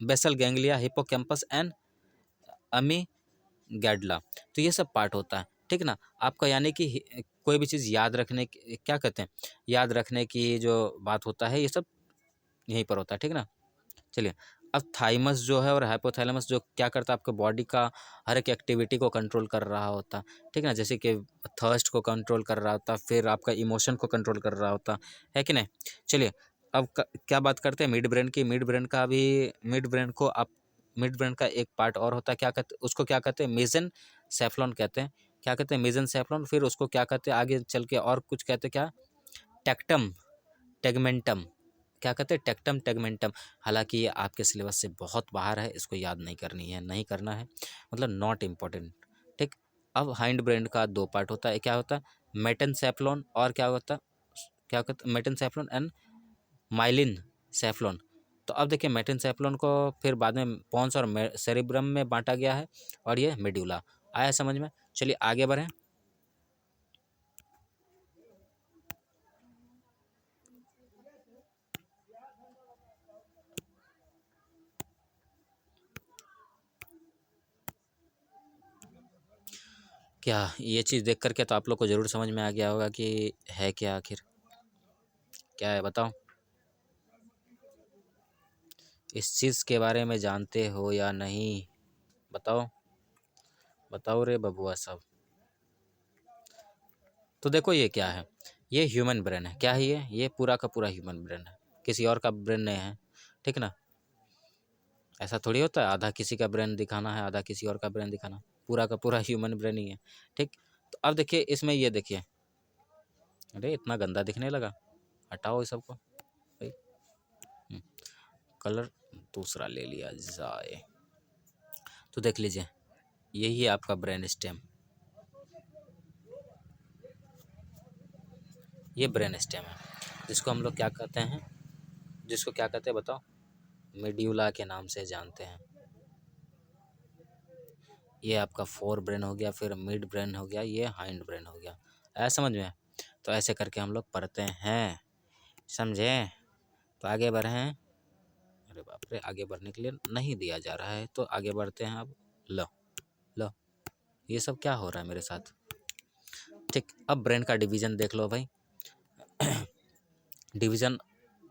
basal ganglia, hippocampus and amygdala. तो ये सब पार्ट होता है, ठीक ना। आपका यानी कि कोई भी चीज़ याद रखने क्या कहते हैं, याद रखने की जो बात होता है ये सब यहीं पर होता है, ठीक ना। चलिए, अब थाइमस जो है और हाइपोथैलेमस जो क्या करता है, आपके बॉडी का हर एक एक्टिविटी को कंट्रोल कर रहा होता, ठीक ना। जैसे कि थर्स्ट को कंट्रोल कर रहा होता, फिर आपका इमोशन को कंट्रोल कर रहा होता है कि नहीं। चलिए, अब क्या बात करते हैं मिड ब्रेन की। मिड ब्रेन को आप मिड ब्रेन का एक पार्ट और होता है, क्या कहते उसको क्या कहते हैं? मेजन सेफ्लॉन कहते हैं। क्या कहते हैं? मेजन सेफ्लॉन। फिर उसको क्या कहते हैं आगे चल के, और कुछ कहते हैं क्या? Tectum tegmentum. क्या कहते हैं? Tectum tegmentum. हालांकि ये आपके सिलेबस से बहुत बाहर है, इसको याद नहीं करनी है, नहीं करना है, मतलब नॉट इम्पॉर्टेंट, ठीक। अब हाइंड ब्रेन का दो पार्ट होता है, क्या होता है? मेटेनसेफ्लॉन और क्या होता है, क्या कहते हैं? मेटेनसेफ्लॉन एंड माइलिन सेफ्लॉन। तो अब देखिए, मेटेनसेफ्लॉन को फिर बाद में पॉन्स और सेरिब्रम में बांटा गया है, और ये मेड्यूला। आया समझ में? चलिए आगे बढ़ें। क्या ये चीज़ देख करके तो आप लोग को ज़रूर समझ में आ गया होगा कि है क्या आखिर, क्या है बताओ। इस चीज़ के बारे में जानते हो या नहीं? बताओ, बताओ रे बबुआ सब। तो देखो ये क्या है, ये ह्यूमन ब्रेन है। क्या है ये पूरा का पूरा ह्यूमन ब्रेन है, किसी और का ब्रेन नहीं है, ठीक ना। ऐसा थोड़ी होता है आधा किसी का ब्रेन दिखाना है, आधा किसी और का ब्रेन दिखाना, पूरा का पूरा ह्यूमन ब्रेन ही है, ठीक। तो अब देखिए इसमें ये देखिए, अरे इतना गंदा दिखने लगा, हटाओ इस सबको भाई। कलर दूसरा ले लिया जाए। तो देख लीजिए, यही है आपका ब्रेन स्टेम, ये ब्रेन स्टेम है, जिसको हम लोग क्या कहते हैं, जिसको क्या कहते हैं बताओ? मेड्यूला के नाम से जानते हैं। ये आपका फोर ब्रेन हो गया, फिर मिड ब्रेन हो गया, ये हाइंड ब्रेन हो गया। ऐसा समझ में? तो ऐसे करके हम लोग पढ़ते हैं, समझे। तो आगे बढ़ें। अरे बाप रे, आगे बढ़ने के लिए नहीं दिया जा रहा है, तो आगे बढ़ते हैं अब। लो लो, ये सब क्या हो रहा है मेरे साथ, ठीक। अब ब्रेन का डिवीजन देख लो भाई। Division,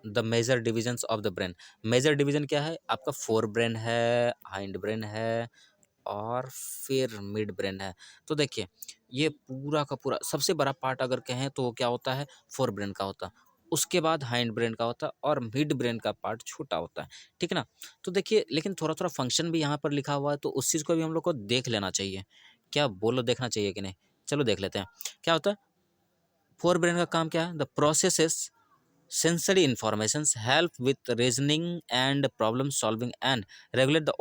the major divisions of the brain. Major division क्या है आपका? फोर ब्रेन है, हाइंड ब्रेन है, और फिर मिड ब्रेन है। तो देखिए, ये पूरा का पूरा सबसे बड़ा पार्ट अगर कहें तो वो क्या होता है? फोर ब्रेन का होता है। उसके बाद हाइंड ब्रेन का होता है, और मिड ब्रेन का पार्ट छोटा होता है, ठीक ना। तो देखिए, लेकिन थोड़ा थोड़ा फंक्शन भी यहाँ पर लिखा हुआ है, तो उस चीज़ को भी हम लोग को देख लेना चाहिए। क्या बोलो, देखना चाहिए कि नहीं? चलो देख लेते हैं क्या होता है। फोर ब्रेन का काम क्या है? The processes sensory informations, help with reasoning and problem solving, and regulate the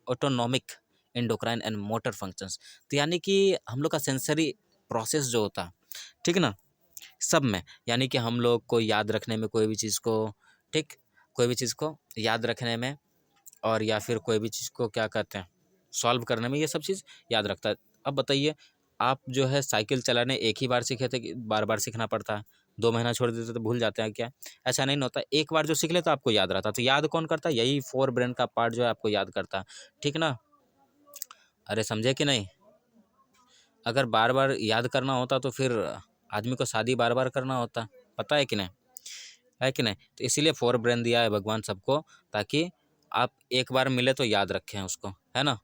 autonomic, endocrine and motor functions। तो यानी कि हम लोग का सेंसरी प्रोसेस जो होता है, ठीक ना, सब में, यानी कि हम लोग को याद रखने में कोई भी चीज़ को, ठीक, कोई भी चीज़ को याद रखने में, और या फिर कोई भी चीज़ को क्या कहते हैं, सॉल्व करने में, ये सब चीज़ याद रखता है। अब बताइए, आप जो है साइकिल चलाने एक ही बार सीखे थे कि बार बार सीखना पड़ता है? 2 महीना छोड़ देते तो भूल जाते हैं क्या? ऐसा नहीं होता, एक बार जो सीख ले तो आपको याद रहता है। तो याद कौन करता है? यही फोर ब्रेन का पार्ट जो है आपको याद करता है, ठीक ना। अरे समझे कि नहीं? अगर बार बार याद करना होता तो फिर आदमी को शादी बार बार करना होता, पता है कि नहीं? है कि नहीं? तो इसीलिए फोर ब्रेन दिया है भगवान सबको, ताकि आप एक बार मिले तो याद रखें उसको, है ना,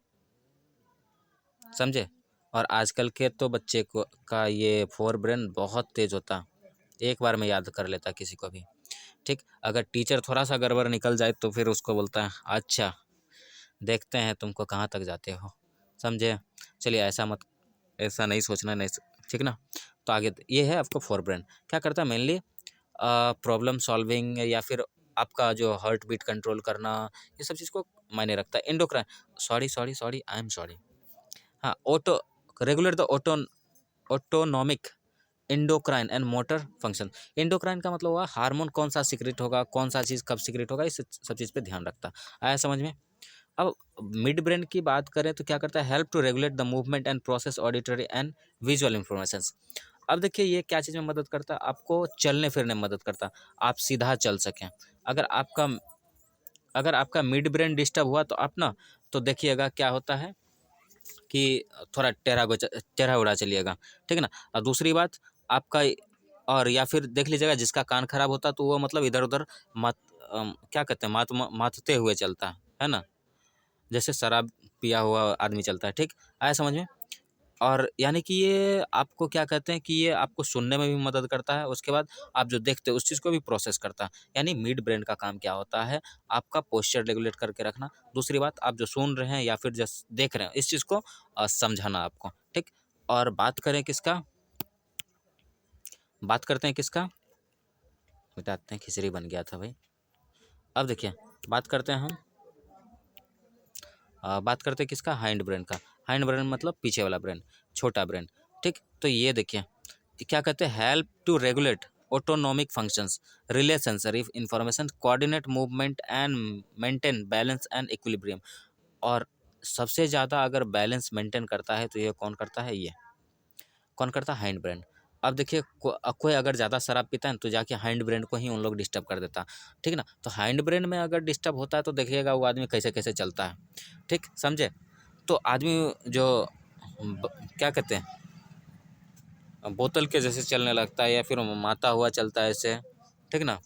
समझे। और आजकल के तो बच्चे को का ये फोर ब्रेन बहुत तेज होता, एक बार में याद कर लेता किसी को भी, ठीक। अगर टीचर थोड़ा सा गड़बड़ निकल जाए तो फिर उसको बोलता है, अच्छा देखते हैं तुमको कहाँ तक जाते हो, समझे। चलिए ऐसा मत, ऐसा नहीं सोचना, नहीं ठीक ना। तो आगे ये है आपको फोर ब्रेन, क्या करता है मेनली? प्रॉब्लम सॉल्विंग, या फिर आपका जो हार्ट बीट कंट्रोल करना, ये सब चीज़ को मायने रखता है। Endocrine, sorry sorry sorry, I am sorry, हाँ, auto regulate the autonomic, endocrine and motor function. Endocrine का मतलब हुआ हार्मोन कौन सा सीक्रेट होगा, कौन सा चीज़ कब सीक्रेट होगा, इस सब चीज़ पे ध्यान रखता। आया समझ में? अब मिड ब्रेन की बात करें तो क्या करता है? Help to regulate the movement and process auditory and visual information. अब देखिए ये क्या चीज़ में मदद करता है, आपको चलने फिरने में मदद करता है, आप सीधा चल सकें। अगर आपका अगर आपका मिड ब्रेन डिस्टर्ब हुआ तो आप ना, तो देखिएगा क्या होता है कि थोड़ा टेढ़ा उड़ा चलिएगा, ठीक है ना। और दूसरी बात आपका, और या फिर देख लीजिएगा जिसका कान खराब होता है तो वो मतलब इधर उधर क्या कहते हैं, मातते हुए चलता है ना, जैसे शराब पिया हुआ आदमी चलता है, ठीक। आया समझ में। और यानी कि ये आपको क्या कहते हैं कि ये आपको सुनने में भी मदद करता है, उसके बाद आप जो देखते हो उस चीज़ को भी प्रोसेस करता है। यानी मिड ब्रेन का काम क्या होता है, आपका पोस्चर रेगुलेट करके रखना। दूसरी बात, आप जो सुन रहे हैं या फिर जस देख रहे हैं इस चीज़ को समझाना आपको, ठीक। और बात करें किसका, बात करते हैं किसका, बताते हैं, खिचड़ी बन गया था भाई। अब देखिए बात करते हैं हम, बात करते हैं किसका, हाइंड ब्रेन का। हाइंड ब्रेन मतलब पीछे वाला ब्रेन, छोटा ब्रेन, ठीक। तो ये देखिए क्या कहते हैं, help to regulate autonomic functions, relations, information, coordinate movement and maintain balance and equilibrium. और सबसे ज़्यादा अगर बैलेंस मेंटेन करता है तो ये कौन करता है, ये कौन करता है, हाइंड ब्रेन। अब देखिए कोई अगर ज़्यादा शराब पीता है तो जाके हाइंड ब्रेन को ही उन लोग डिस्टर्ब कर देता, ठीक ना। तो हाइंड ब्रेन में अगर डिस्टर्ब होता है तो देखिएगा वो आदमी कैसे कैसे चलता है, ठीक, समझे। तो आदमी जो क्या कहते हैं, बोतल के जैसे चलने लगता है या फिर माता हुआ चलता है ऐसे, ठीक ना,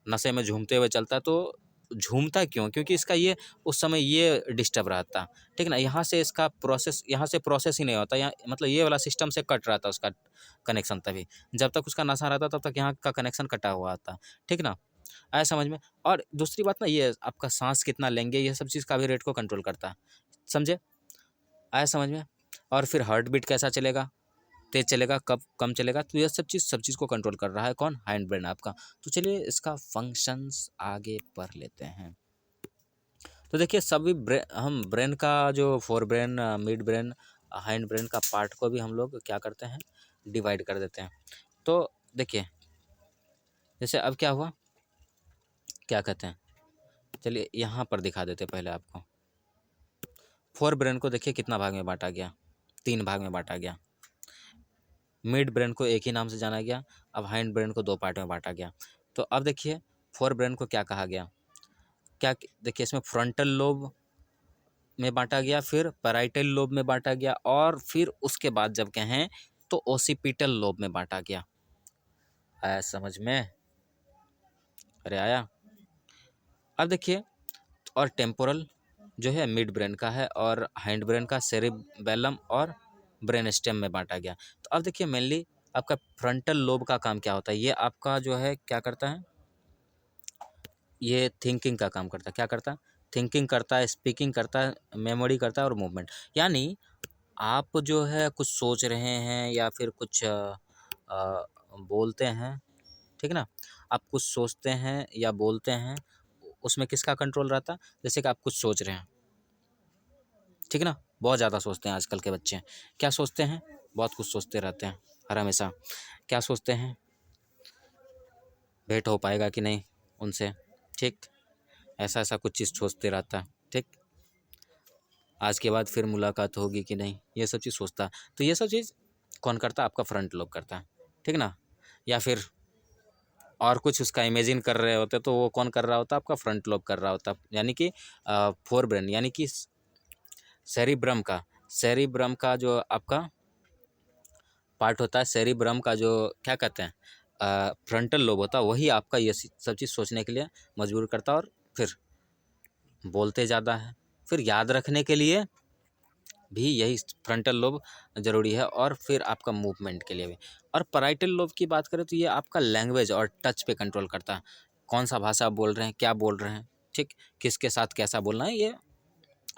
नशे में झूमते हुए चलता है। तो झूमता क्यों, क्योंकि इसका ये उस समय ये डिस्टर्ब रहता, ठीक ना। यहाँ से इसका प्रोसेस, यहाँ से प्रोसेस ही नहीं होता, यहाँ मतलब ये वाला सिस्टम से कट रहा था उसका कनेक्शन, तभी जब तक उसका नशा रहता तब तक यहाँ का कनेक्शन कटा हुआ था, ठीक ना। आया समझ में। और दूसरी बात ना, ये आपका सांस कितना लेंगे ये सब चीज़ का भी रेट को कंट्रोल करता है, समझे। आया समझ में। और फिर हार्ट बीट कैसा चलेगा, तेज चलेगा, कब कम चलेगा, तो ये सब चीज़ को कंट्रोल कर रहा है कौन, हाइंड ब्रेन आपका। तो चलिए इसका फंक्शंस आगे पढ़ लेते हैं। तो देखिए सभी हम ब्रेन का जो fore brain, mid brain, hind brain का पार्ट को भी हम लोग क्या करते हैं, डिवाइड कर देते हैं। तो देखिए जैसे अब क्या हुआ, क्या कहते हैं, चलिए यहाँ पर दिखा देते पहले आपको। फोर ब्रेन को देखिए कितना भाग में बांटा गया, 3 भाग में बांटा गया। मिड ब्रेन को एक ही नाम से जाना गया, अब हाइंड ब्रेन को 2 पार्ट में बांटा गया। तो अब देखिए फोर ब्रेन को क्या कहा गया, क्या देखिए इसमें फ्रंटल लोब में बांटा गया, फिर पैराइटल लोब में बांटा गया, और फिर उसके बाद जब कहें तो ओसिपिटल लोब में बांटा गया। आया समझ में, अरे आया। अब देखिए, और टेम्पोरल जो है मिड ब्रेन का है, और हाइंड ब्रेन का सेरिबेलम और ब्रेन स्टेम में बांटा गया। तो अब देखिए मेनली आपका फ्रंटल लोब का काम क्या होता है, ये आपका जो है क्या करता है, ये थिंकिंग का काम करता है। क्या करता है, थिंकिंग करता है, स्पीकिंग करता है, मेमोरी करता है और मूवमेंट। यानी आप जो है कुछ सोच रहे हैं या फिर कुछ बोलते हैं, ठीक ना, आप कुछ सोचते हैं या बोलते हैं, उसमें किसका कंट्रोल रहता है। जैसे कि आप कुछ सोच रहे हैं, ठीक ना, बहुत ज़्यादा सोचते हैं आजकल के बच्चे, क्या सोचते हैं, बहुत कुछ सोचते रहते हैं हर हमेशा। क्या सोचते हैं, भेंट हो पाएगा कि नहीं उनसे, ठीक, ऐसा ऐसा कुछ चीज़ सोचते रहता है, ठीक, आज के बाद फिर मुलाकात होगी कि नहीं, ये सब चीज़ सोचता है। तो ये सब चीज़ कौन करता है, आपका फ्रंट लोब करता है, ठीक ना। या फिर और कुछ उसका इमेजिन कर रहे होते तो वो कौन कर रहा होता, आपका फ्रंट लोब कर रहा होता। यानी कि फोर ब्रेन, यानी कि सेरिब्रम का जो आपका पार्ट होता है, सेरिब्रम का जो क्या कहते हैं फ्रंटल लोब होता है, वही आपका ये सब चीज़ सोचने के लिए मजबूर करता है। और फिर बोलते ज़्यादा है, फिर याद रखने के लिए भी यही फ्रंटल लोब ज़रूरी है, और फिर आपका मूवमेंट के लिए भी। और पैराइटल लोब की बात करें तो ये आपका लैंग्वेज और टच पे कंट्रोल करता है, कौन सा भाषा बोल रहे हैं, क्या बोल रहे हैं, ठीक, किसके साथ कैसा बोलना है, ये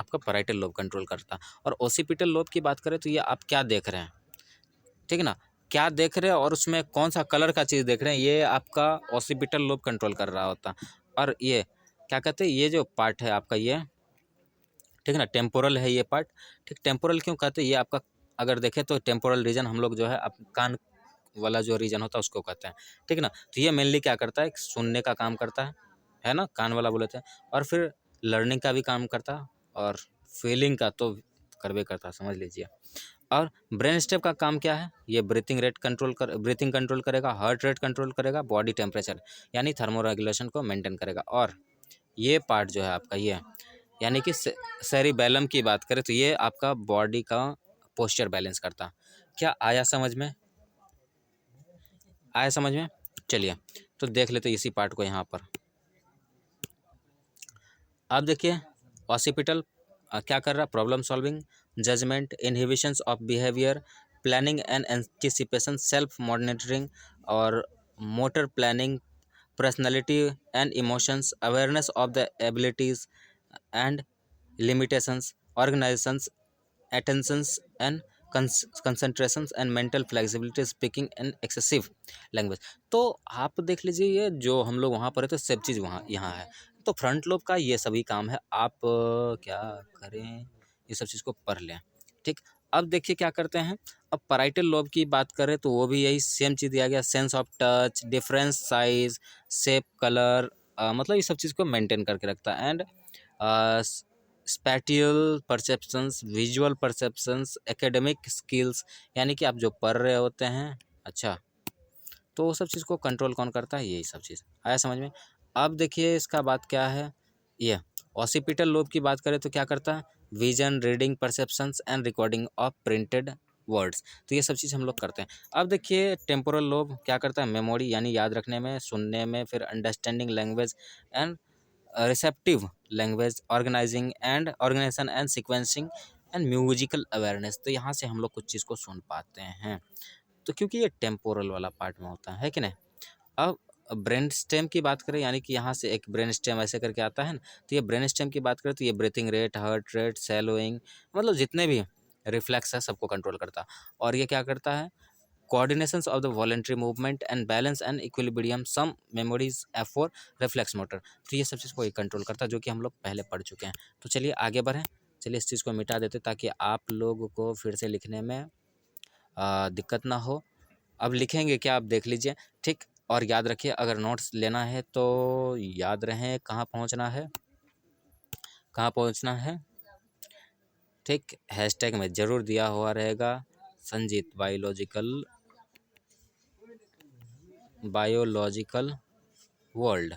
आपका पैराइटल लोब कंट्रोल करता है। और ओसिपिटल लोब की बात करें तो ये आप क्या देख रहे हैं, ठीक ना, क्या देख रहे हैं और उसमें कौन सा कलर का चीज़ देख रहे हैं, ये आपका ओसिपिटल लोब कंट्रोल कर रहा होता। और ये क्या कहते हैं, ये जो पार्ट है आपका ये, ठीक है ना, टेम्पोरल है ये पार्ट, ठीक। टेम्पोरल क्यों कहते हैं, ये आपका अगर देखें तो टेम्पोरल रीजन हम लोग जो है कान वाला जो रीजन होता है उसको कहते हैं, ठीक है ना। तो ये मेनली क्या करता है, सुनने का काम करता है ना, कान वाला बोले थे। और फिर लर्निंग का भी काम करता है, और फीलिंग का तो करवे करता है, समझ लीजिए। और ब्रेन स्टेम का काम क्या है, ये ब्रीथिंग कंट्रोल करेगा, हार्ट रेट कंट्रोल करेगा, बॉडी टेम्परेचर यानी थर्मो रेगुलेशन को मेंटेन करेगा। और ये पार्ट जो है आपका ये यानी कि सेरिबेलम की बात करें तो ये आपका बॉडी का पोस्चर बैलेंस करता। क्या आया समझ में? आया समझ में? चलिए तो देख लेते इसी पार्ट को यहाँ पर। आप देखिए ऑसिपिटल क्या कर रहा है, problem solving, judgement, inhibitions of behaviour, planning and anticipation, self monitoring और motor planning, personality and emotions, awareness of the abilities and limitations, organizations, attentions and concentrations and mental flexibility, speaking and excessive language। तो आप देख लीजिए ये जो हम लोग वहाँ पर है तो सब चीज़ वहाँ यहाँ है। तो फ्रंट लोब का ये सभी काम है। आप क्या करें, ये सब चीज़ को पढ़ लें। ठीक, अब देखिए क्या करते हैं। अब पैराइटल लोब की बात करें तो वो भी यही सेम चीज़ दिया गया, sense of touch, difference, size, shape, colour, मतलब ये सब चीज़ को मेंटेन करके रखता है। And spatial perceptions, visual perceptions, academic skills यानी कि आप जो पढ़ रहे होते हैं, अच्छा, तो वो सब चीज़ को कंट्रोल कौन करता है, यही सब चीज़ आया समझ में। अब देखिए इसका बात क्या है, ये ऑसिपिटल लोब की बात करें तो क्या करता है, vision, reading, perceptions and recording of printed words, तो ये सब चीज़ हम लोग करते हैं। अब देखिए टेम्पोरल लोब क्या करता है, मेमोरी यानी याद रखने में, सुनने में, फिर understanding language and receptive language, organisation and sequencing and musical awareness, तो यहाँ से हम लोग कुछ चीज़ को सुन पाते हैं। तो क्योंकि ये टेम्पोरल वाला पार्ट में होता है कि नहीं। अब ब्रेन स्टेम की बात करें यानी कि यहाँ से एक ब्रेन स्टेम ऐसे करके आता है ना, तो ये ब्रेन स्टेम की बात करें तो ये ब्रीथिंग रेट, हार्ट रेट, सैलोइंग, मतलब जितने भी रिफ्लेक्स है सबको कंट्रोल करता। और ये क्या करता है, coordinations of the voluntary movement and balance and equilibrium, some memories, F4 reflex motor, तो ये सब चीज़ को कंट्रोल करता है जो कि हम लोग पहले पढ़ चुके हैं। तो चलिए आगे बढ़ें, चलिए इस चीज़ को मिटा देते ताकि आप लोगों को फिर से लिखने में दिक्कत ना हो। अब लिखेंगे क्या, आप देख लीजिए। ठीक, और याद रखिए अगर नोट्स लेना है तो याद रहें कहाँ पहुँचना है, कहाँ पहुँचना है। ठीक, हैशटैग में ज़रूर दिया हुआ रहेगा संजीत बायोलॉजिकल वर्ल्ड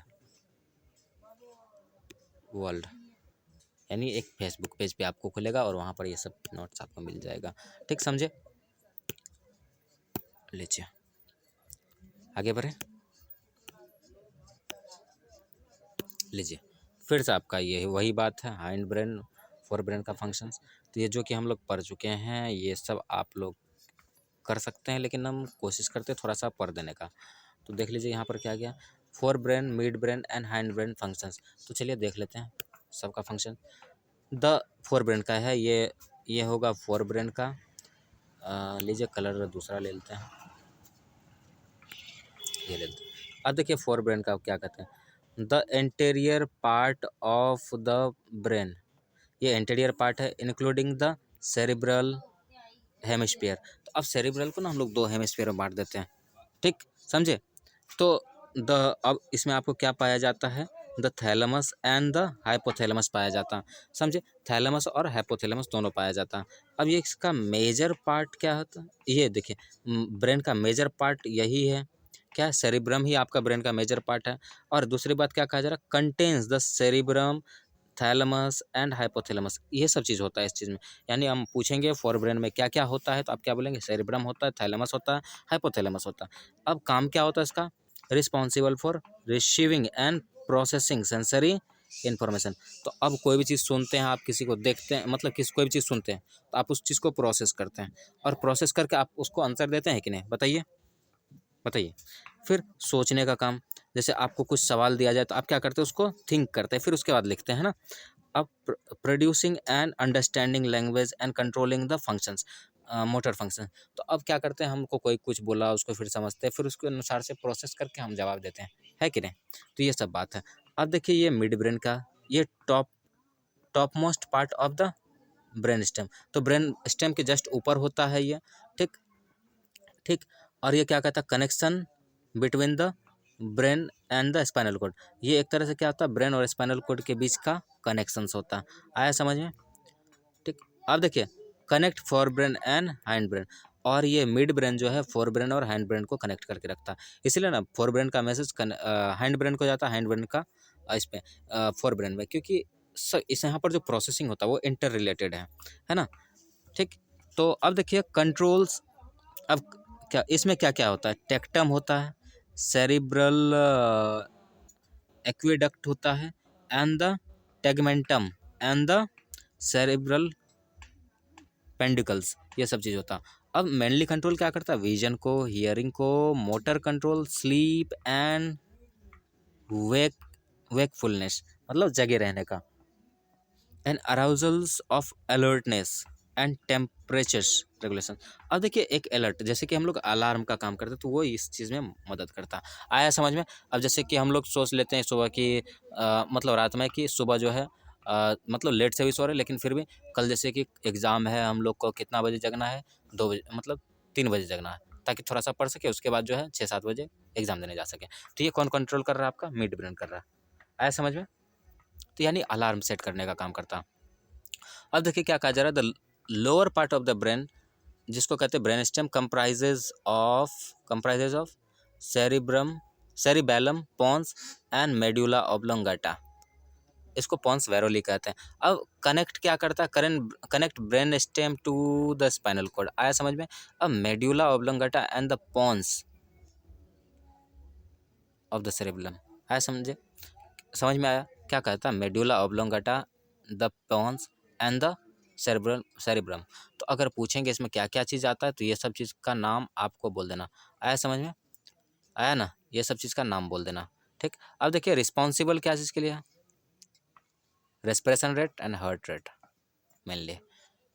यानी एक फेसबुक पेज पे आपको खुलेगा और वहाँ पर ये सब नोट्स आपको मिल जाएगा। ठीक, समझे? लीजिए आगे बढ़े, लीजिए फिर से आपका ये वही बात है, हाइंड ब्रेन, फोर ब्रेन का फंक्शंस। तो ये जो कि हम लोग पढ़ चुके हैं ये सब आप लोग कर सकते हैं, लेकिन हम कोशिश करते हैं थोड़ा सा पढ़ देने का। तो देख लीजिए यहाँ पर क्या गया, fore brain, mid brain and hind brain functions. तो चलिए देख लेते हैं सबका फंक्शन। द फोर ब्रेन का है ये होगा फोर ब्रेन का। लीजिए कलर दूसरा ले लेते हैं, ये ले लेते हैं। अब देखिए फोर ब्रेन का क्या कहते हैं, the anterior part of the brain, ये एंटीरियर पार्ट है इंक्लूडिंग द सेरिब्रल हेमिस्फीयर। तो अब सेरिब्रल को ना हम लोग दो हेमिस्फीयर में बांट देते हैं। ठीक, समझे? तो द अब इसमें आपको क्या पाया जाता है, the thalamus and the hypothalamus पाया जाता है। समझे, थैलेमस और हाइपोथैलेमस दोनों पाया जाता है। अब ये इसका मेजर पार्ट क्या होता है, ये देखिए ब्रेन का मेजर पार्ट यही है, क्या है, सेरिब्रम ही आपका ब्रेन का मेजर पार्ट है। और दूसरी बात क्या कहा जा रहा है, contains the cerebrum, thalamus and hypothalamus, ये सब चीज़ होता है इस चीज़ में। यानी हम पूछेंगे फोर ब्रेन में क्या क्या होता है तो आप क्या बोलेंगे, सेरिब्रम होता है, थैलेमस होता है, हाइपोथैलेमस होता है। अब काम क्या होता है इसका, responsible for receiving end processing sensory information. तो अब कोई भी चीज़ सुनते हैं आप, किसी को देखते हैं, मतलब किसी कोई भी चीज़ सुनते हैं तो आप उस चीज़ को प्रोसेस करते हैं और प्रोसेस करके आप उसको आंसर देते हैं कि नहीं, बताइए बताइए। फिर सोचने का काम, जैसे आपको कुछ सवाल दिया जाए तो आप क्या करते हैं, उसको थिंक करते हैं, फिर उसके बाद लिखते हैं ना। अब producing and understanding language and controlling the functions, motor function. तो अब क्या करते हैं, हमको कोई कुछ बोला उसको फिर समझते हैं, फिर उसके अनुसार से प्रोसेस करके हम जवाब देते हैं, है कि नहीं। तो ये सब बात है। अब देखिए ये मिड ब्रेन का, ये top most part of the brain stem, तो ब्रेन स्टेम के जस्ट ऊपर होता है ये। ठीक ठीक, और ये क्या कहता है, connection between the brain and the spinal cord, ये एक तरह से क्या होता है, ब्रेन और स्पाइनल कोड के बीच का कनेक्शंस होता है। आया समझ में? ठीक, अब देखिए connect fore brain and hind brain, और ये मिड ब्रेन जो है फोर ब्रेन और हैंड ब्रेन को कनेक्ट करके रखता है। इसलिए ना फोर ब्रेन का मैसेज हैंड ब्रेन को जाता है, हैंड ब्रेन का इस पे फोर ब्रेन में, क्योंकि इस यहाँ पर जो प्रोसेसिंग होता है वो इंटर रिलेटेड है ना। ठीक, तो अब देखिए कंट्रोल्स, अब क्या इसमें क्या क्या होता है, टेक्टम होता है, सेरिब्रल एक्वेडक्ट होता है, and the tegmentum and the cerebral pentacles, ये सब चीज़ होता है। अब मेनली कंट्रोल क्या करता है, विजन को, हियरिंग को, motor control, sleep and wakefulness, मतलब जगे रहने का, and arousals of alertness and temperatures regulation. अब देखिए एक अलर्ट, जैसे कि हम लोग अलार्म का काम करते हैं तो वो इस चीज़ में मदद करता है। आया समझ में। अब जैसे कि हम लोग सोच लेते हैं सुबह की मतलब रात में कि सुबह जो है मतलब लेट से भी सो रहे, लेकिन फिर भी कल जैसे कि एग्ज़ाम है, हम लोग को कितना बजे जगना है, 2 बजे, मतलब 3 बजे जगना है, ताकि थोड़ा सा पढ़ सके, उसके बाद जो है 6-7 बजे एग्ज़ाम देने जा सके। तो ये कौन कंट्रोल कर रहा है, आपका मिड ब्रेन कर रहा है। आया समझ में। तो यानी अलार्म सेट करने का काम करता है। अब देखिए क्या कहा जा रहा है, the lower part of the brain, जिसको कहते हैं brain stem, comprises of cerebrum, cerebellum, pons and medulla oblongata, इसको पोन्स वेरोली कहते हैं। अब कनेक्ट क्या करता है, connect brain stem to the spinal cord. आया समझ में। अब medulla oblongata and the pons of the cerebellum, आया समझे, समझ में आया क्या कहता है, medulla oblongata, the pons and the cerebrum. तो अगर पूछेंगे इसमें क्या क्या चीज़ आता है, तो ये सब चीज़ का नाम आपको बोल देना। आया समझ में, आया ना, ये सब चीज़ का नाम बोल देना। ठीक, अब देखिए रिस्पॉन्सिबल क्या चीज़ के लिए है, respiration rate and heart rate mainly.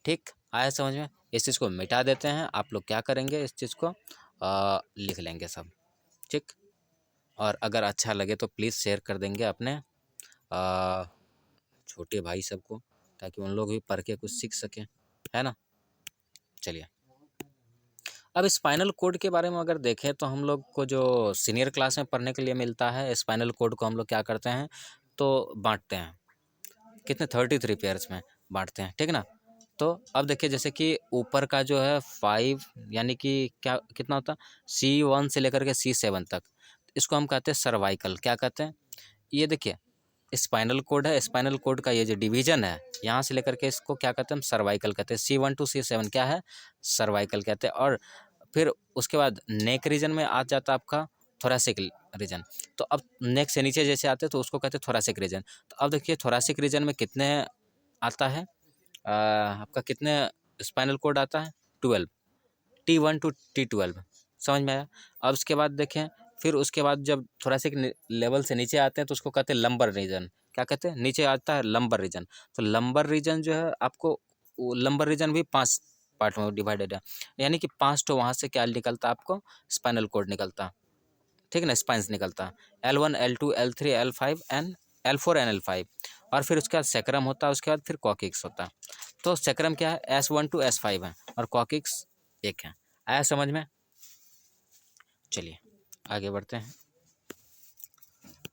ठीक, आया समझ में। इस चीज़ को मिटा देते हैं, आप लोग क्या करेंगे, इस चीज़ को लिख लेंगे सब। ठीक, और अगर अच्छा लगे तो प्लीज़ शेयर कर देंगे अपने छोटे भाई सबको, ताकि उन लोग भी पढ़ के कुछ सीख सकें, है ना। चलिए, अब स्पाइनल कोड के बारे में अगर देखें तो हम लोग को जो सीनियर क्लास में पढ़ने के लिए मिलता है, स्पाइनल कोड को हम लोग क्या करते हैं, तो बांटते हैं, कितने 33 पेयर्स में बांटते हैं, ठीक ना। तो अब देखिए जैसे कि ऊपर का जो है 5, यानी कि क्या कितना होता है, C1 से लेकर के C7 तक, इसको हम कहते हैं सर्वाइकल। क्या कहते हैं, ये देखिए स्पाइनल कोड है, स्पाइनल कोड का ये जो डिवीजन है यहाँ से लेकर के इसको क्या कहते हैं, हम सर्वाइकल कहते हैं। C1 to C7 क्या है, सर्वाइकल कहते हैं। और फिर उसके बाद नेक रीजन में आ जाता है आपका थोरैसिक रीजन। तो अब नेक से नीचे जैसे आते हैं तो उसको कहते हैं थोरैसिक रीजन। तो अब देखिए थोरैसिक रीजन में कितने आता है, आपका कितने स्पाइनल कोड आता है, 12, T1 to T12, समझ में आया। अब उसके बाद देखें, फिर उसके बाद जब थोरैसिक लेवल से नीचे आते हैं तो उसको कहते हैं लंबर रीजन। क्या कहते हैं, नीचे आता है लंबर रीजन। तो लंबर रीजन जो है आपको, लंबर रीजन भी 5 पार्ट में डिवाइडेड है, यानी कि 5 तो वहाँ से क्या निकलता है, आपको स्पाइनल कोड निकलता है, ठीक है ना, स्पाइंस निकलता है, L1 L2 L3 L5 and L4 and L5। और फिर उसके बाद सेक्रम होता है, उसके बाद फिर कॉकिक्स होता है। तो सेक्रम क्या है, S1 to S5 है, और कॉकिक्स 1 है। आया समझ में। चलिए आगे बढ़ते हैं।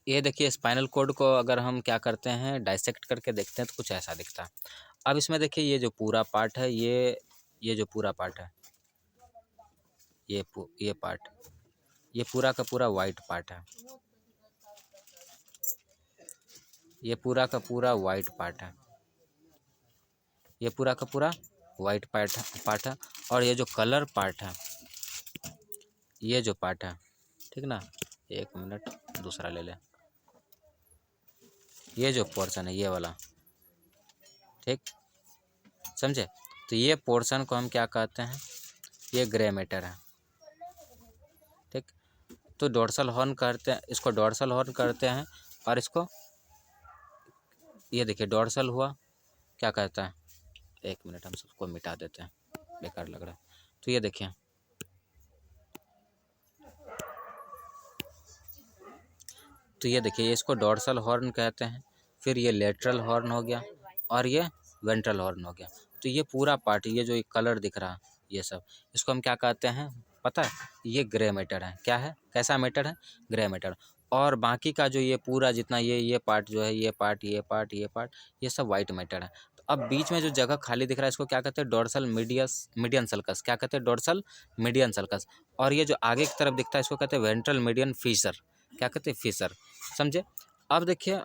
ये देखिए स्पाइनल कोड को अगर हम क्या करते हैं, डाइसेक्ट करके देखते हैं तो कुछ ऐसा दिखता है। अब इसमें देखिए ये जो पूरा पार्ट है, ये जो पूरा पार्ट है, ये पार्ट, ये पूरा का पूरा वाइट पार्ट है, ये पूरा का पूरा वाइट पार्ट है, ये पूरा का पूरा वाइट पार्ट है। और ये जो कलर पार्ट है, ये जो पार्ट है, ठीक ना, 1 मिनट दूसरा ले लें, ये जो पोर्शन है ये वाला, ठीक, समझे। तो ये पोर्शन को हम क्या कहते हैं, ये ग्रे मैटर है, ठीक। तो डोर्सल हॉर्न करते हैं, इसको डोर्सल हॉर्न करते हैं। और इसको ये देखिए डोर्सल हुआ, क्या कहता है, 1 मिनट हम सबको मिटा देते हैं, बेकार लग रहा है। तो ये देखिए, तो ये देखिए इसको डोर्सल हॉर्न कहते हैं। फिर ये लेटरल हॉर्न हो गया, और ये वेंट्रल हॉर्न हो गया। तो ये पूरा पार्ट, ये जो कलर दिख रहा है, ये सब, इसको हम क्या कहते हैं पता है, ये ग्रे मैटर है। क्या है, कैसा मैटर है, ग्रे मैटर। और बाकी का जो ये पूरा जितना ये पार्ट जो है, ये पार्ट, ये पार्ट, ये पार्ट, ये सब वाइट मैटर है। तो अब बीच में जो जगह खाली दिख रहा है इसको क्या कहते हैं, डोर्सल मीडियन सल्कस। क्या कहते हैं, डोर्सल मीडियन सल्कस। और ये जो आगे की तरफ दिखता है इसको कहते हैं वेंट्रल मीडियन फीसर। क्या कहते हैं, फीसर। समझे। अब देखिए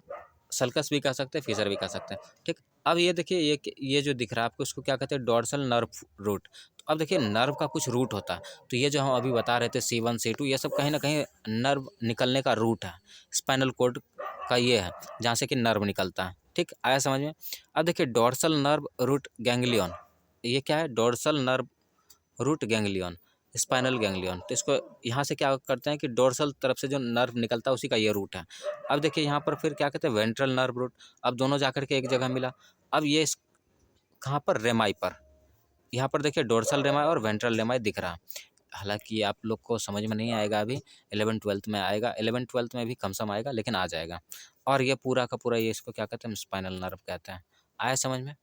सल्कस भी कह सकते हैं, फीसर भी कह सकते हैं, ठीक। अब ये देखिए ये जो दिख रहा है आपको इसको क्या कहते हैं, डोर्सल नर्व रूट। तो अब देखिए नर्व का कुछ रूट होता है, तो ये जो हम अभी बता रहे थे C1 C2 ये सब कहीं ना कहीं नर्व निकलने का रूट है, स्पाइनल कोड का ये है जहाँ से कि नर्व निकलता है, ठीक। आया समझ में। अब देखिए डोर्सल नर्व रूट गैंग्लियन, ये क्या है, dorsal nerve root ganglion, spinal ganglion. तो इसको यहाँ से क्या करते हैं कि डोर्सल तरफ से जो नर्व निकलता है उसी का ये रूट है। अब देखिए यहाँ पर फिर क्या कहते हैं, वेंट्रल नर्व रूट। अब दोनों जाकर के एक जगह मिला। अब ये कहाँ पर, रेमाई पर। यहाँ पर देखिए डोर्सल रेमाई और वेंट्रल रेमाई दिख रहा। हालांकि ये आप लोग को समझ में नहीं आएगा, अभी 11th-12th में आएगा, 11th-12th में भी कम सम आएगा लेकिन आ जाएगा। और ये पूरा का पूरा ये इसको क्या कहते हैं, स्पाइनल नर्व कहते हैं। आया समझ में।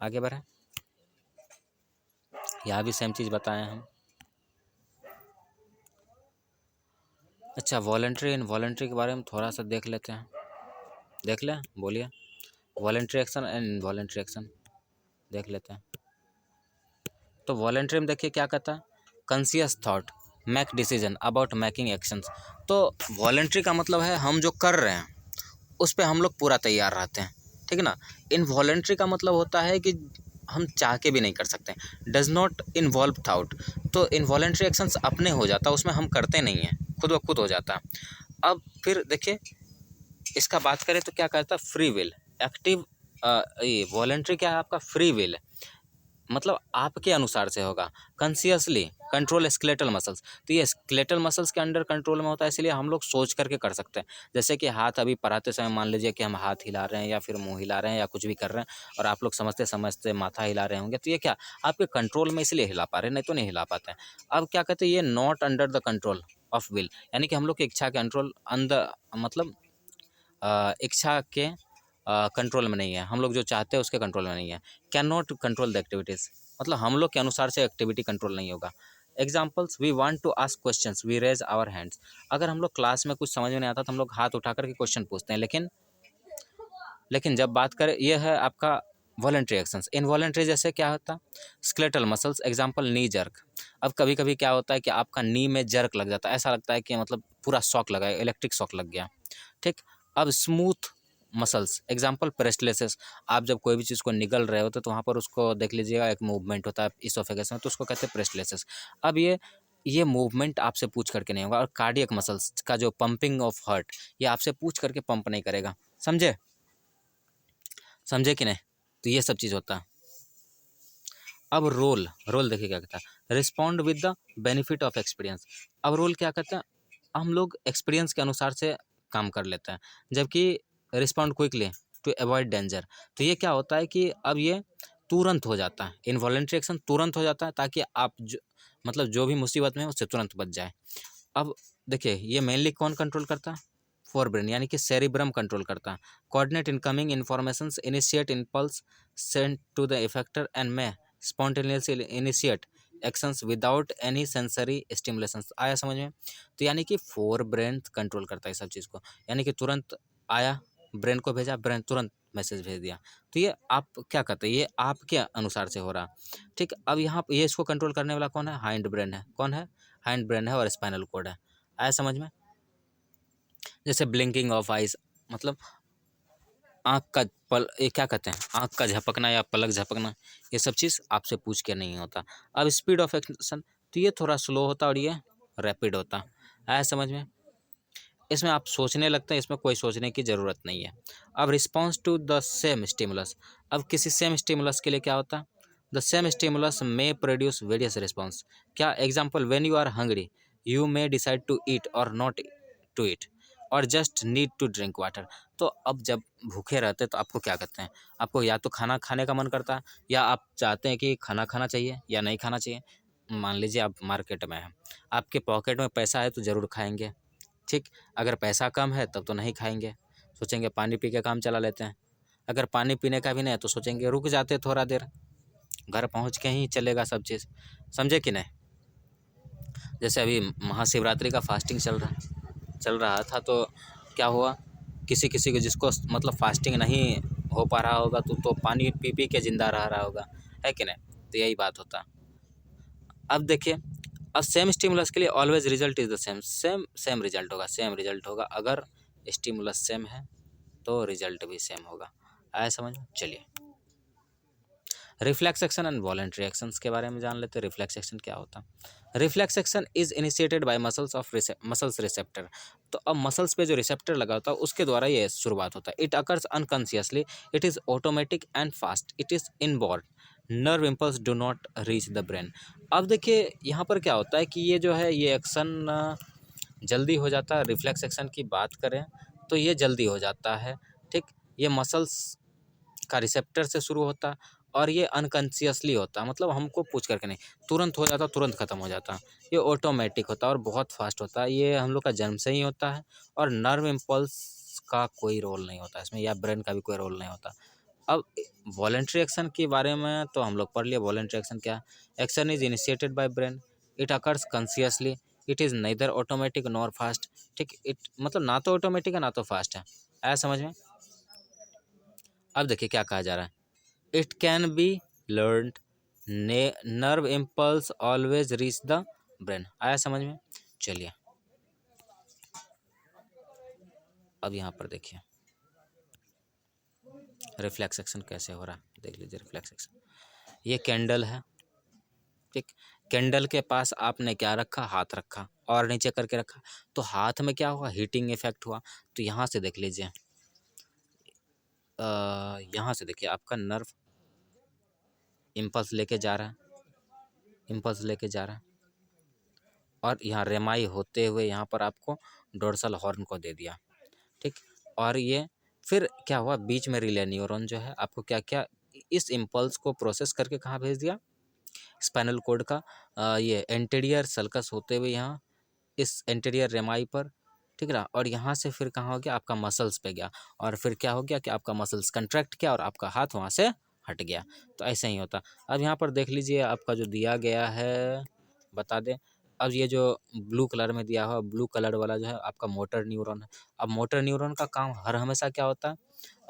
आगे बढ़े, यहाँ भी सेम चीज़ बताए हम। अच्छा, वॉलेंट्री इनवॉलेंट्री के बारे में थोड़ा सा देख लेते हैं। देख लें, बोलिए। Voluntary action and involuntary action देख लेते हैं। तो वॉलेंट्री में देखिए क्या कहता है, conscious thought make decision about making actions. तो वॉलेंट्री का मतलब है हम जो कर रहे हैं उस पर हम लोग पूरा तैयार रहते हैं, ठीक है ना। इनवॉलेंट्री का मतलब होता है कि हम चाह के भी नहीं कर सकते, डज नॉट इन्वॉल्व थाउट। तो इनवॉलेंट्री एक्शंस अपने हो जाता है, उसमें हम करते नहीं हैं, खुद ब खुद हो जाता है। अब फिर देखिए इसका बात करें तो क्या कहता है, फ्री विल एक्टिव। ये वॉलेंट्री क्या है, आपका फ्री विल मतलब आपके अनुसार से होगा। कॉन्शियसली कंट्रोल स्केलेटल मसल्स, तो ये स्केलेटल मसल्स के अंडर कंट्रोल में होता है, इसलिए हम लोग सोच करके कर सकते हैं। जैसे कि हाथ अभी पढ़ाते समय मान लीजिए कि हम हाथ हिला रहे हैं या फिर मुंह हिला रहे हैं या कुछ भी कर रहे हैं और आप लोग समझते समझते माथा हिला रहे होंगे, तो ये क्या आपके कंट्रोल में इसलिए हिला पा रहे हैं, नहीं तो नहीं हिला पाते हैं। अब क्या कहते हैं, ये not under the control of will, यानी कि हम लोग की इच्छा के कंट्रोल अंदर मतलब इच्छा के कंट्रोल में नहीं है, हम लोग जो चाहते हैं उसके कंट्रोल में नहीं है। Can not control the activities, मतलब हम लोग के अनुसार से एक्टिविटी कंट्रोल नहीं होगा। Examples, we want to ask questions we raise our hands. अगर हम लोग क्लास में कुछ समझ में नहीं आता तो हम लोग हाथ उठा करके क्वेश्चन पूछते हैं, लेकिन जब बात करें ये है आपका वॉलेंट्री एक्शंस। इनवॉलेंट्री जैसे क्या होता है, स्केलेटल मसल्स, एग्जांपल नी जर्क। अब कभी कभी क्या होता है कि आपका नी में जर्क लग जाता है, ऐसा लगता है कि मतलब पूरा शॉक लगा, इलेक्ट्रिक शॉक लग गया, ठीक। अब स्मूथ मसल्स, एग्जांपल ब्रेस्टलेसेस। आप जब कोई भी चीज़ को निगल रहे होते तो वहाँ पर उसको देख लीजिएगा, एक मूवमेंट होता है इसोफेगस में, तो उसको कहते हैं ब्रेस्टलेसेस। अब ये मूवमेंट आपसे पूछ करके नहीं होगा। और कार्डियक मसल्स का जो पंपिंग ऑफ हार्ट, ये आपसे पूछ करके पंप नहीं करेगा, समझे कि नहीं। तो ये सब चीज़ होता है। अब रोल देखिए क्या कहता है, respond with the benefit of experience. अब रोल क्या कहते हैं, हम लोग एक्सपीरियंस के अनुसार से काम कर लेते हैं, जबकि respond quickly to avoid danger. तो ये क्या होता है कि अब ये तुरंत हो जाता है, इनवॉलेंट्री एक्शन तुरंत हो जाता है, ताकि आप मतलब जो भी मुसीबत में है उससे तुरंत बच जाए। अब देखिए ये मेनली कौन कंट्रोल करता है, फोर ब्रेन यानी कि सेरिब्रम कंट्रोल करता है। Coordinate incoming informations, initiate impulse send to the effector and may spontaneously initiate actions without any sensory stimulations. आया समझ में। तो यानी कि फोर ब्रेन कंट्रोल करता है सब चीज़ को, यानी कि तुरंत आया, ब्रेन को भेजा, ब्रेन तुरंत मैसेज भेज दिया। तो ये आप क्या कहते हैं, ये आपके अनुसार से हो रहा, ठीक। अब यहाँ ये इसको कंट्रोल करने वाला कौन है, हाइंड ब्रेन है। कौन है, हाइंड ब्रेन है और स्पाइनल कोड है। आया समझ में। जैसे ब्लिंकिंग ऑफ आइज, मतलब आँख का ये क्या कहते हैं, आँख का झपकना या पलक झपकना, ये सब चीज़ आपसे पूछ के नहीं होता। अब स्पीड ऑफ एक्शन, तो ये थोड़ा स्लो होता और ये रैपिड होता। आया समझ में। इसमें आप सोचने लगते हैं, इसमें कोई सोचने की ज़रूरत नहीं है। अब response to the same stimulus, अब किसी सेम स्टिमुलस के लिए क्या होता है, the same stimulus may produce various response. क्या example, when you are hungry you may decide to eat or not to eat or just need to drink water. तो अब जब भूखे रहते हैं तो आपको क्या करते हैं, आपको या तो खाना खाने का मन करता है, या आप चाहते हैं कि खाना खाना चाहिए या नहीं खाना चाहिए। मान लीजिए आप मार्केट में हैं, आपके पॉकेट में पैसा है तो ज़रूर खाएंगे, ठीक। अगर पैसा कम है तब तो नहीं खाएंगे, सोचेंगे पानी पी के काम चला लेते हैं। अगर पानी पीने का भी नहीं है तो सोचेंगे रुक जाते थोड़ा देर, घर पहुंच के ही चलेगा सब चीज़, समझे कि नहीं। जैसे अभी महाशिवरात्रि का फास्टिंग चल रहा था, तो क्या हुआ, किसी किसी को जिसको मतलब फास्टिंग नहीं हो पा रहा होगा तो पानी पी पी के जिंदा रह रहा होगा, है कि नहीं? तो यही बात होता। अब देखिए, अब सेम स्टिमुलस के लिए always result is the same, same result होगा, सेम रिजल्ट होगा। अगर स्टिमुलस सेम है तो रिजल्ट भी सेम होगा। आया समझ में? चलिए, reflex action and voluntary actions के बारे में जान लेते हैं। रिफ्लेक्स एक्शन क्या होता है? Reflex action is initiated bye muscles receptor. तो अब मसल्स पे जो रिसेप्टर लगा होता है उसके द्वारा ये शुरुआत होता है। It occurs unconsciously, it is automatic and fast, it is inborn, nerve impulse do not reach the brain. अब देखिए यहाँ पर क्या होता है कि ये जो है ये एक्शन जल्दी हो जाता है। रिफ्लेक्स एक्शन की बात करें तो ये जल्दी हो जाता है, ठीक। ये मसल्स का रिसेप्टर से शुरू होता है और ये अनकॉन्शियसली होता है, मतलब हमको पूछ करके नहीं, तुरंत हो जाता, तुरंत ख़त्म हो जाता। ये ऑटोमेटिक होता है और बहुत फास्ट होता है। ये हम लोग का जन्म से ही होता है और नर्व इम्पल्स का कोई रोल नहीं होता इसमें, या ब्रेन का भी कोई रोल नहीं होता। अब वॉलेंट्री एक्शन के बारे में तो हम लोग पढ़ लिए। वॉलेंट्री एक्शन क्या? Action is initiated by brain, it occurs consciously, it is neither automatic nor fast, ठीक। इट मतलब ना तो ऑटोमेटिक है ना तो फास्ट है। आया समझ में? अब देखिए क्या कहा जा रहा है। It can be learned, nerve impulse always reach the brain. आया समझ में? चलिए, अब यहाँ पर देखिए रिफ्लेक्स एक्शन कैसे हो रहा है, देख लीजिए। रिफ्लेक्स एक्शन, ये कैंडल है, ठीक। कैंडल के पास आपने क्या रखा? हाथ रखा और नीचे करके रखा, तो हाथ में क्या हुआ? हीटिंग इफेक्ट हुआ। तो यहाँ से देख लीजिए, यहाँ से देखिए आपका नर्व इम्पल्स लेके जा रहा है, इम्पल्स लेके जा रहा है और यहाँ रेमाई होते हुए यहाँ पर आपको डोर्सल हॉर्न को दे दिया, ठीक। और ये फिर क्या हुआ? बीच में रिले न्यूरॉन जो है आपको क्या क्या इस इम्पल्स को प्रोसेस करके कहाँ भेज दिया? स्पाइनल कोड का ये एंटीरियर सल्कस होते हुए यहाँ इस एंटीरियर रेमाई पर, ठीक ना। और यहाँ से फिर कहाँ हो गया? आपका मसल्स पे गया और फिर क्या हो गया कि आपका मसल्स कंट्रैक्ट किया और आपका हाथ वहाँ से हट गया। तो ऐसे ही होता। अब यहाँ पर देख लीजिए आपका जो दिया गया है, बता दें। अब ये जो ब्लू कलर में दिया हुआ, ब्लू कलर वाला जो है आपका मोटर न्यूरॉन है। अब मोटर न्यूरॉन का काम हर हमेशा क्या होता है?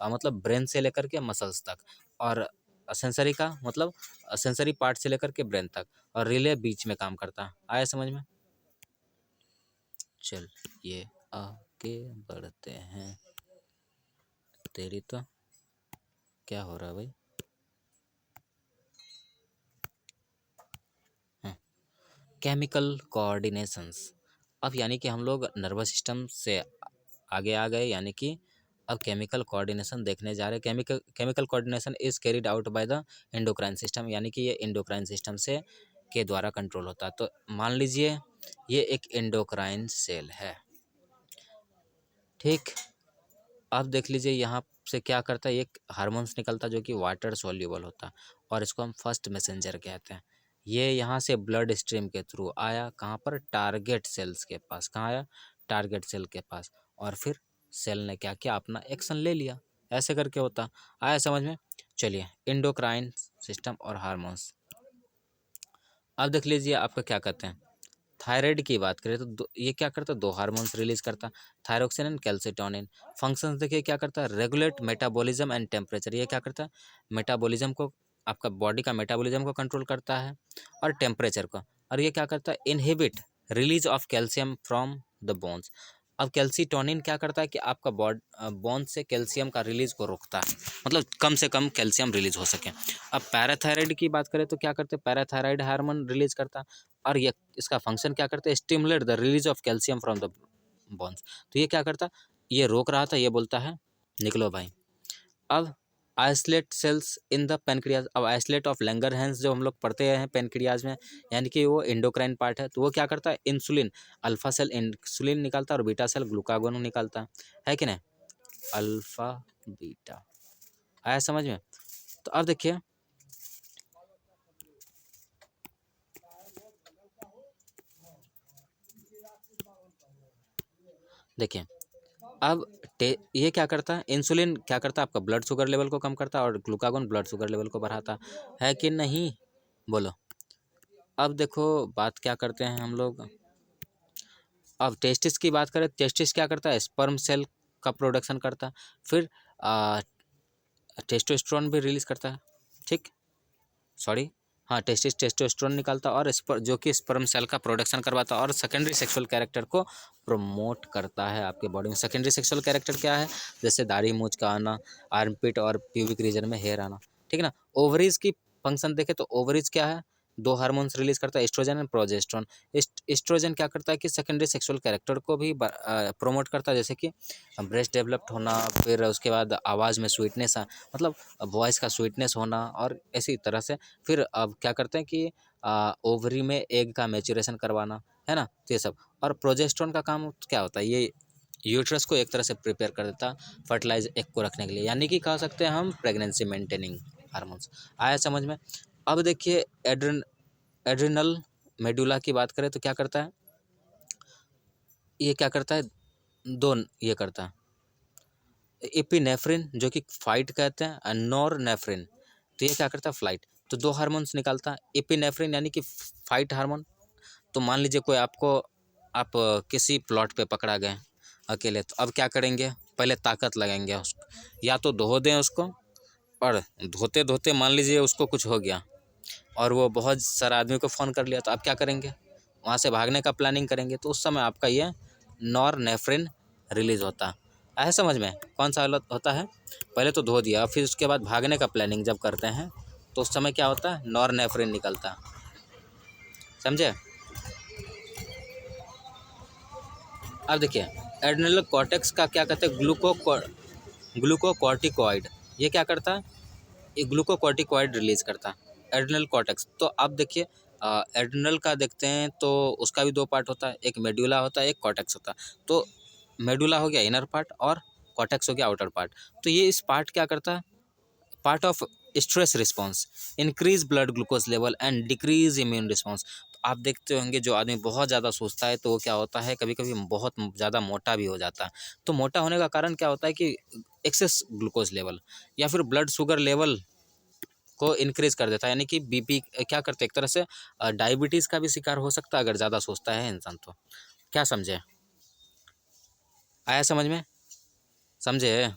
मतलब ब्रेन से लेकर के मसल्स तक, और सेंसरी का मतलब सेंसरी पार्ट से लेकर के ब्रेन तक, और रिले बीच में काम करता है। आया समझ में? चल ये आगे बढ़ते हैं। तेरी तो क्या हो रहा है भाई? हाँ, केमिकल कोऑर्डिनेशंस। अब यानी कि हम लोग नर्वस सिस्टम से आगे आ गए, यानी कि अब केमिकल कोऑर्डिनेशन देखने जा रहे हैं। Chemical coordination is carried out by the endocrine system, यानी कि ये एंडोक्राइन सिस्टम से के द्वारा कंट्रोल होता है। तो मान लीजिए ये एक एंडोक्राइन सेल है, ठीक। अब देख लीजिए यहाँ से क्या करता है, एक हार्मोन्स निकलता है जो कि वाटर सॉल्यूबल होता है और इसको हम फर्स्ट मैसेंजर कहते हैं। ये यहाँ से ब्लड स्ट्रीम के थ्रू आया कहाँ पर? टारगेट सेल्स के पास। कहाँ आया? टारगेट सेल के पास। और फिर सेल ने क्या किया? अपना एक्शन ले लिया। ऐसे करके होता। आया समझ में? चलिए, एंडोक्राइन सिस्टम और हार्मोन्स। अब देख लीजिए आपका क्या कहते हैं। थायराइड की बात करें तो ये क्या करता है? दो हार्मोन्स रिलीज करता है, थायरोक्सिन एंड कैल्सिटोनिन। फंक्शंस देखिए क्या करता है? Regulate metabolism and temperature. ये क्या करता है? मेटाबॉलिज्म को, आपका बॉडी का मेटाबॉलिज्म को कंट्रोल करता है और टेम्परेचर को। और ये क्या करता है? Inhibit release of calcium from the bones. अब कैल्सिटोनिन क्या करता है कि आपका बोन से कैल्शियम का रिलीज को रोकता है, मतलब कम से कम कैल्शियम रिलीज हो सके। अब पैराथायराइड की बात करें तो क्या करते हैं? पैराथायराइड हार्मोन रिलीज करता है और ये इसका फंक्शन क्या करते हैं? Stimulate the release of calcium from the bones. तो ये क्या करता? ये रोक रहा था, ये बोलता है निकलो भाई। अब islet cells in the pancreas. अब आइसलेट ऑफ लैंगरहैंस जो हम लोग पढ़ते हैं पेनक्रियाज में, यानी कि वो एंडोक्राइन पार्ट है, तो वो क्या करता है? इंसुलिन, अल्फा सेल इंसुलिन निकालता है और बीटा सेल ग्लूकागोन निकालता है कि नहीं? Alpha beta. आया समझ में? तो अब देखिए, देखिए अब ये क्या करता है? इंसुलिन क्या करता है? आपका ब्लड शुगर लेवल को कम करता है और ग्लूकागोन ब्लड शुगर लेवल को बढ़ाता है कि नहीं? बोलो। अब देखो बात क्या करते हैं हम लोग। अब टेस्टिस की बात करें, टेस्टिस क्या करता है? स्पर्म सेल का प्रोडक्शन करता है। फिर टेस्टोस्टेरोन भी रिलीज करता है, ठीक, सॉरी, हाँ, टेस्टोस्टेरोन निकालता है और जो कि स्पर्म सेल का प्रोडक्शन करवाता है और सेकेंडरी सेक्सुअल कैरेक्टर को प्रमोट करता है आपके बॉडी में। सेकेंडरी सेक्सुअल कैरेक्टर क्या है? जैसे दाढ़ी मूंछ का आना, आर्मपिट और प्यूबिक रीजन में हेयर आना, ठीक है ना। ओवरीज की फंक्शन देखें तो ओवरीज क्या है? दो हार्मोन्स रिलीज करता है, एस्ट्रोजन एंड प्रोजेस्टेरोन। एस्ट्रोजन क्या करता है कि सेकेंडरी सेक्सुअल कैरेक्टर को भी प्रोमोट करता है, जैसे कि ब्रेस्ट डेवलप्ड होना, फिर उसके बाद आवाज़ में स्वीटनेस, मतलब वॉइस का स्वीटनेस होना, और इसी तरह से फिर अब क्या करते हैं कि ओवरी में एग का मैच्योरेशन करवाना, है ना, तो ये सब। और प्रोजेस्टेरोन का काम क्या होता है? ये यूट्रस को एक तरह से प्रिपेयर कर देता फर्टिलाइज एग को रखने के लिए, यानी कि कह सकते हैं हम प्रेगनेंसी मेंटेनिंग हार्मोन्स। आया समझ में? अब देखिए एड्रिनल मेडुला की बात करें तो क्या करता है? ये क्या करता है? दो ये करता है, एपिनेफ्रिन जो कि फाइट कहते हैं, और नॉरनेफ्रिन, तो ये क्या करता है? फ्लाइट। तो दो हार्मोन्स निकालता है, एपिनेफ्रिन यानी कि फाइट हार्मोन। तो मान लीजिए कोई आपको, आप किसी प्लॉट पे पकड़ा गए अकेले, तो अब क्या करेंगे? पहले ताकत लगाएंगे उसको, या तो धो दें उसको, और धोते धोते मान लीजिए उसको कुछ हो गया और वो बहुत सारा आदमी को फ़ोन कर लिया, तो आप क्या करेंगे? वहाँ से भागने का प्लानिंग करेंगे, तो उस समय आपका ये नॉरनेफ्रिन रिलीज होता है समझ में? कौन सा हालत होता है? पहले तो धो दिया, फिर उसके बाद भागने का प्लानिंग जब करते हैं तो उस समय क्या होता है? नॉरनेफ्रिन निकलता है, समझे? अब देखिए एड्रेनल कॉर्टेक्स का क्या कहते हैं? ग्लूकोकॉर्टिकॉइड। ये क्या करता है? ये ग्लूकोकॉर्टिकॉइड रिलीज करता है एड्रेनल कॉर्टेक्स। तो आप देखिए एड्रेनल का देखते हैं तो उसका भी दो पार्ट होता है, एक मेडुला होता है, एक कॉर्टेक्स होता है। तो मेडुला हो गया इनर पार्ट और कॉर्टेक्स हो गया आउटर पार्ट। तो ये इस पार्ट क्या करता है? Part of stress response, increase blood glucose level and decrease immune response. तो आप देखते होंगे जो आदमी बहुत ज़्यादा सोचता है तो वो क्या होता है, कभी कभी बहुत ज़्यादा मोटा भी हो जाता है। तो मोटा होने का कारण क्या होता है कि एक्सेस ग्लूकोज लेवल या फिर ब्लड शुगर लेवल को इंक्रीज कर देता है, यानी कि बीपी क्या करते हैं, एक तरह से डायबिटीज़ का भी शिकार हो सकता है अगर ज़्यादा सोचता है इंसान तो। क्या समझे? आया समझ में? समझे?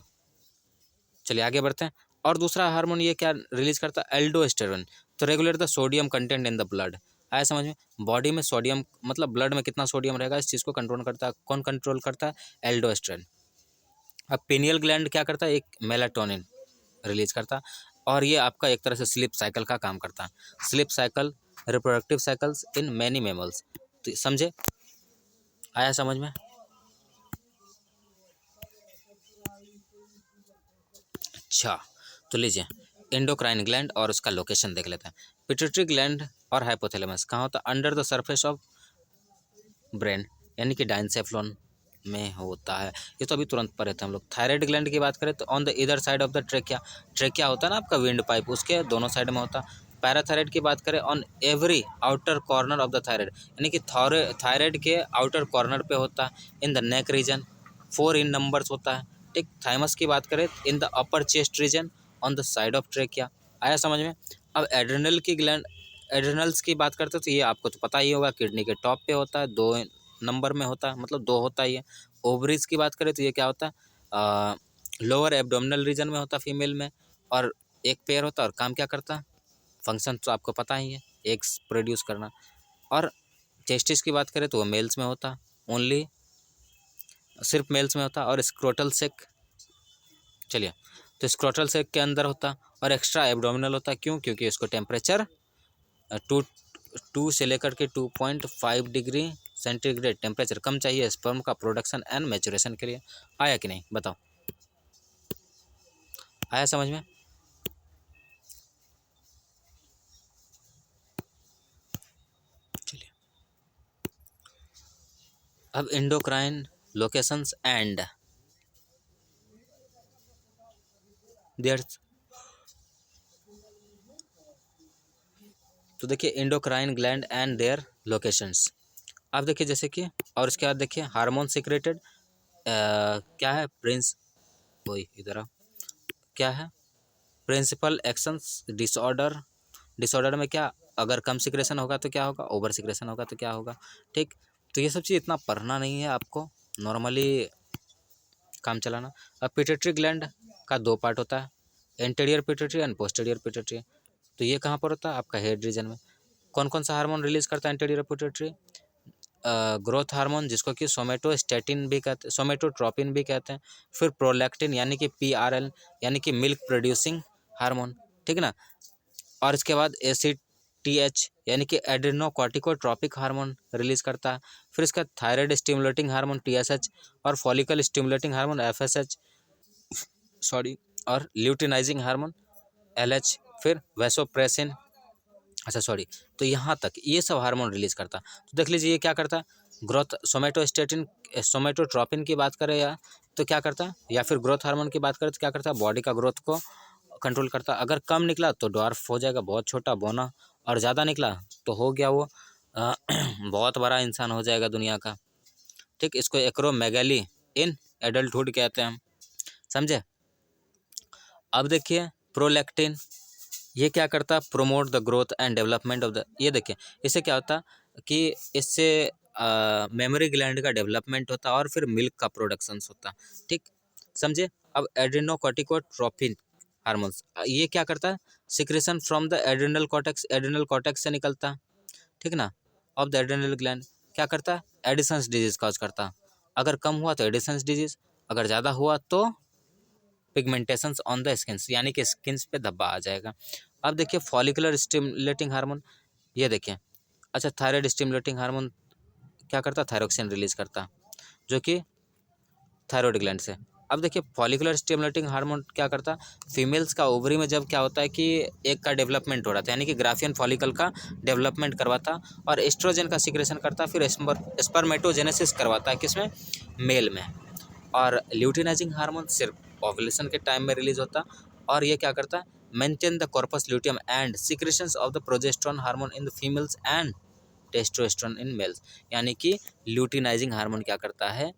चलिए आगे बढ़ते हैं। और दूसरा हार्मोन ये क्या रिलीज करता है? एल्डोस्टेरोन। तो regulate the sodium content in the blood. आया समझ में? बॉडी में सोडियम, मतलब ब्लड में कितना सोडियम रहेगा, इस चीज़ को कंट्रोल करता है। कौन कंट्रोल करता है? एल्डोस्टेरोन। अब पिनियल ग्लैंड क्या करता है? एक मेलाटोनिन रिलीज करता है, और ये आपका एक तरह से स्लीप साइकिल का काम करता है। Sleep cycle, reproductive cycles in many mammals. तो समझे? आया समझ में? अच्छा, तो लीजिए एंडोक्राइन ग्लैंड और उसका लोकेशन देख लेते हैं। पिट्यूटरी ग्लैंड और हाइपोथैलेमस कहाँ होता है? Under the surface of brain, यानी कि डाइनसेफ्लॉन में होता है। ये तो अभी तुरंत पढ़े थे हम लोग। थायराइड ग्लैंड की बात करें तो ऑन द इधर side of the trachea. Trachea होता है ना आपका विंड पाइप, उसके दोनों साइड में होता है। पैराथायराइड की बात करें on every outer corner of the thyroid, यानी कि थायराइड के आउटर कॉर्नर पे होता है। In the neck region, 4 in numbers होता है, ठीक। थाइमस की बात करें in the upper chest region on the side of trachea. आया समझ में? अब एड्रेनल की ग्लैंड, एड्रेनल्स की बात करते हैं तो ये आपको तो पता ही होगा, किडनी के टॉप पे होता है, 2 नंबर में होता है, मतलब 2 होता ही है। ओवरीज की बात करें तो ये क्या होता है? लोअर एब्डोमिनल रीजन में होता है फीमेल में, और एक पेयर होता है, और काम क्या करता है? फंक्शन तो आपको पता ही है, एग्स प्रोड्यूस करना। और टेस्टिस की बात करें तो वो मेल्स में होता, ओनली सिर्फ मेल्स में होता। और स्क्रोटल सेक, चलिए, तो स्क्रोटल सेक के अंदर होता, और एक्स्ट्रा एब्डोमिनल होता। क्यों? क्योंकि इसको टेम्परेचर 2 से लेकर के 2.5 डिग्री सेंटीग्रेड टेम्परेचर कम चाहिए स्पर्म का प्रोडक्शन एंड मैच्योरेशन के लिए। आया कि नहीं बताओ? आया समझ में? चलिए, अब एंडोक्राइन लोकेशंस एंड देयर, तो देखिए endocrine gland and their locations. अब देखिए जैसे कि, और उसके बाद देखिए हार्मोन सिक्रेटेड, क्या है? प्रिंस, वही इधर आओ, क्या है? Principal actions disorder. डिसऑर्डर में क्या, अगर कम सिक्रेशन होगा तो क्या होगा, ओवर सिक्रेशन होगा तो क्या होगा, ठीक। तो ये सब चीज़ इतना पढ़ना नहीं है आपको, नॉर्मली काम चलाना। अब पिट्यूटरी ग्लैंड का 2 पार्ट होता है, anterior pituitary and posterior pituitary. तो ये कहाँ पर होता है? आपका हेड रीजन में। कौन कौन सा हार्मोन रिलीज करता है एंटीरियर पिट्यूटरी? ग्रोथ हार्मोन, जिसको कि सोमेटोस्टेटिन भी कहते हैं, सोमेटोट्रोपिन भी कहते हैं। फिर प्रोलैक्टिन यानी कि PRL यानी कि मिल्क प्रोड्यूसिंग हार्मोन, ठीक है ना। और इसके बाद ACTH यानी कि एड्रेनोकॉर्टिकोट्रोपिक हार्मोन रिलीज करता है। फिर इसका थायराइड स्टिमुलेटिंग हार्मोन TSH और follicle stimulating hormone FSH, sorry, और ल्यूटिनाइजिंग हार्मोन LH। फिर वैसोप्रेसिन, अच्छा सॉरी, तो यहाँ तक ये सब हार्मोन रिलीज करता। तो देख लीजिए ये क्या करता है, ग्रोथ सोमेटोस्टेटिन सोमेटोट्रोपिन की बात करें या तो क्या करता है, या फिर ग्रोथ हार्मोन की बात करें तो क्या करता है, बॉडी का ग्रोथ को कंट्रोल करता है। अगर कम निकला तो ड्वार्फ हो जाएगा, बहुत छोटा बौना, और ज़्यादा निकला तो हो गया वो बहुत बड़ा इंसान हो जाएगा दुनिया का, ठीक। इसको एक्रोमेगाली इन एडल्टहुड कहते हैं हम, समझे। अब देखिए प्रोलैक्टिन, ये क्या करता है, promote the growth and development of the, ये देखिए इससे क्या होता कि इससे मेमोरी ग्लैंड का डेवलपमेंट होता है और फिर मिल्क का प्रोडक्शंस होता है, ठीक, समझे। अब एड्रेनोकॉर्टिकोट्रोपिन हार्मोन्स, ये क्या करता है, secretion from the adrenal cortex से निकलता है, ठीक ना, ऑफ द एड्रेनल ग्लैंड। क्या करता है, एडिसन्स डिजीज कॉज करता है। अगर कम हुआ तो एडिसन्स डिजीज, अगर ज़्यादा हुआ तो पिगमेंटेशंस ऑन द स्किन्स, यानी कि स्किन्स पे धब्बा आ जाएगा। अब देखिए फॉलिकुलर स्टिमुलेटिंग हार्मोन, ये देखिए, अच्छा थायराइड स्टिमुलेटिंग हार्मोन क्या करता है, थायरोक्सिन रिलीज करता, जो कि थायराइड ग्लैंड से। अब देखिए फॉलिकुलर स्टिमुलेटिंग हार्मोन क्या करता, फीमेल्स का ओवरी में जब क्या होता है कि एक का डेवलपमेंट हो रहा था, यानी कि ग्राफियन फॉलिकल का डेवलपमेंट करवाता, और एस्ट्रोजन का सिक्रेशन करता, फिर स्पर्मेटोजेनेसिस करवाता है, किसमें, मेल में। और ल्यूटिनाइजिंग हार्मोन सिर्फ ओवुलेशन के टाइम में रिलीज होता, और ये क्या करता है, maintain the corpus luteum and secretions of the progesterone hormone in the females and testosterone in males. यानी कि ल्यूटिनाइजिंग हार्मोन क्या करता है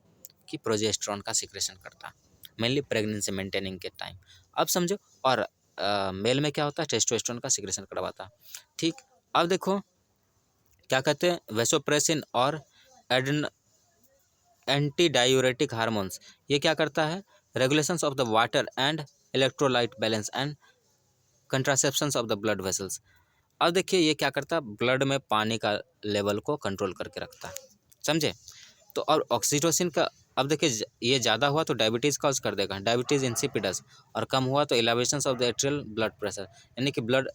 कि प्रोजेस्टेरोन का सिक्रेशन करता है, मेनली प्रेगनेंसी मेंटेनिंग के टाइम। अब समझो। और मेल में क्या होता है, टेस्टोस्टेरोन का सिक्रेशन करवाता, ठीक। अब देखो क्या कहते हैं, वेसोप्रेसिन और एड्रेन एंटी डायूरेटिक हार्मोन्स, ये क्या करता है, regulations of the water and electrolyte balance and contraceptions of the blood vessels. अब देखिए ये क्या करता है, ब्लड में पानी का लेवल को कंट्रोल करके रखता है, समझे। तो और ऑक्सीटोसिन का, अब देखिए ये ज़्यादा हुआ तो डायबिटीज़ कॉज कर देगा, डायबिटीज़ इंसिपिडस, और कम हुआ तो elevations of the atrial blood pressure, यानी कि ब्लड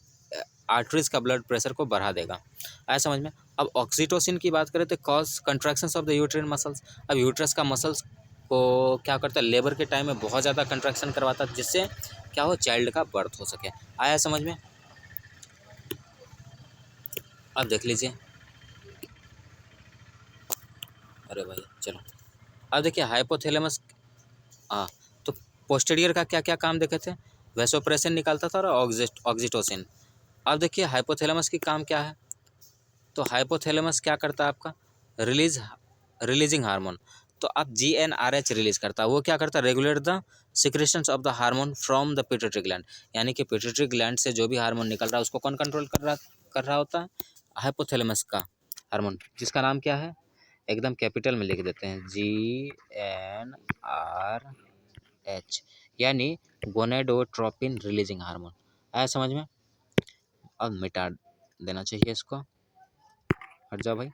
आर्टरीज का ब्लड प्रेशर को बढ़ा देगा, आया समझ में। अब ऑक्सीटोसिन की बात करें तो cause contractions of the uterine muscles. अब यूट्रस का मसल्स को क्या करता है, लेबर के टाइम में बहुत ज़्यादा कंट्रैक्शन करवाता है, जिससे क्या हो, चाइल्ड का बर्थ हो सके, आया समझ में। अब देख लीजिए, अरे भाई चलो, अब देखिए हाइपोथैलेमस, हाँ, तो पोस्टीरियर का क्या क्या काम देखे थे, वैसोप्रेसिन निकालता था और ऑक्सीटोसिन। अब देखिए हाइपोथैलेमस की काम क्या है, तो हाइपोथैलेमस क्या करता है आपका, रिलीजिंग हार्मोन। तो अब GnRH रिलीज करता है, वो क्या करता है, regulate the secretions of the hormone from the pituitary gland, यानी कि पिट्यूटरी ग्लैंड से जो भी हार्मोन निकल रहा है उसको कौन कंट्रोल कर रहा होता है, हाइपोथैलेमस का हार्मोन, जिसका नाम क्या है, एकदम कैपिटल में लिख देते हैं, GnRH, यानी गोनेडोट्रोपिन रिलीजिंग हार्मोन, आया समझ में। अब मिटा देना चाहिए इसको, हट जाओ भाई,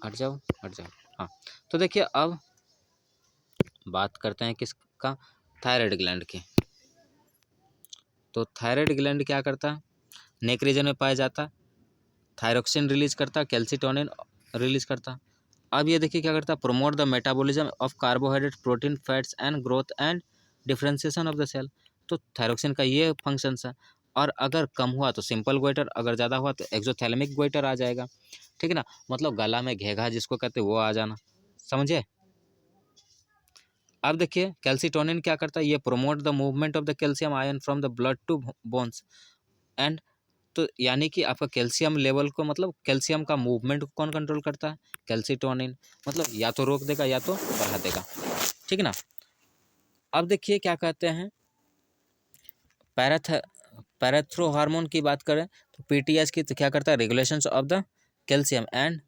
हट जाओ, हट जाओ। हाँ, तो देखिए अब बात करते हैं किसका, थायराइड ग्लैंड की। तो थायराइड ग्लैंड क्या करता है, नेक रीजन में पाया जाता है, थायरोक्सिन रिलीज करता, कैल्सिटोनिन रिलीज करता। अब ये देखिए क्या करता है, promote the metabolism of carbohydrate, protein, fats and growth and differentiation of the cell. तो थायरोक्सिन का ये फंक्शंस है। और अगर कम हुआ तो सिंपल गोइटर, अगर ज़्यादा हुआ तो एक्सोथैलेमिक गोइटर आ जाएगा, ठीक है ना, मतलब गला में घेघा जिसको कहते हैं वो आ जाना, समझे। अब देखिए कैल्सिटोनिन क्या करता है, ये promote the movement of the calcium ion from the blood to bones and, तो यानी कि आपका कैल्शियम लेवल को, मतलब कैल्शियम का मूवमेंट को कौन कंट्रोल करता है, कैल्सिटोनिन, मतलब या तो रोक देगा या तो बढ़ा देगा, ठीक है ना। अब देखिए क्या कहते हैं, पैराथ पैराथ्रो हार्मोन की बात करें तो PTH की, तो क्या करता है, regulations of the calcium and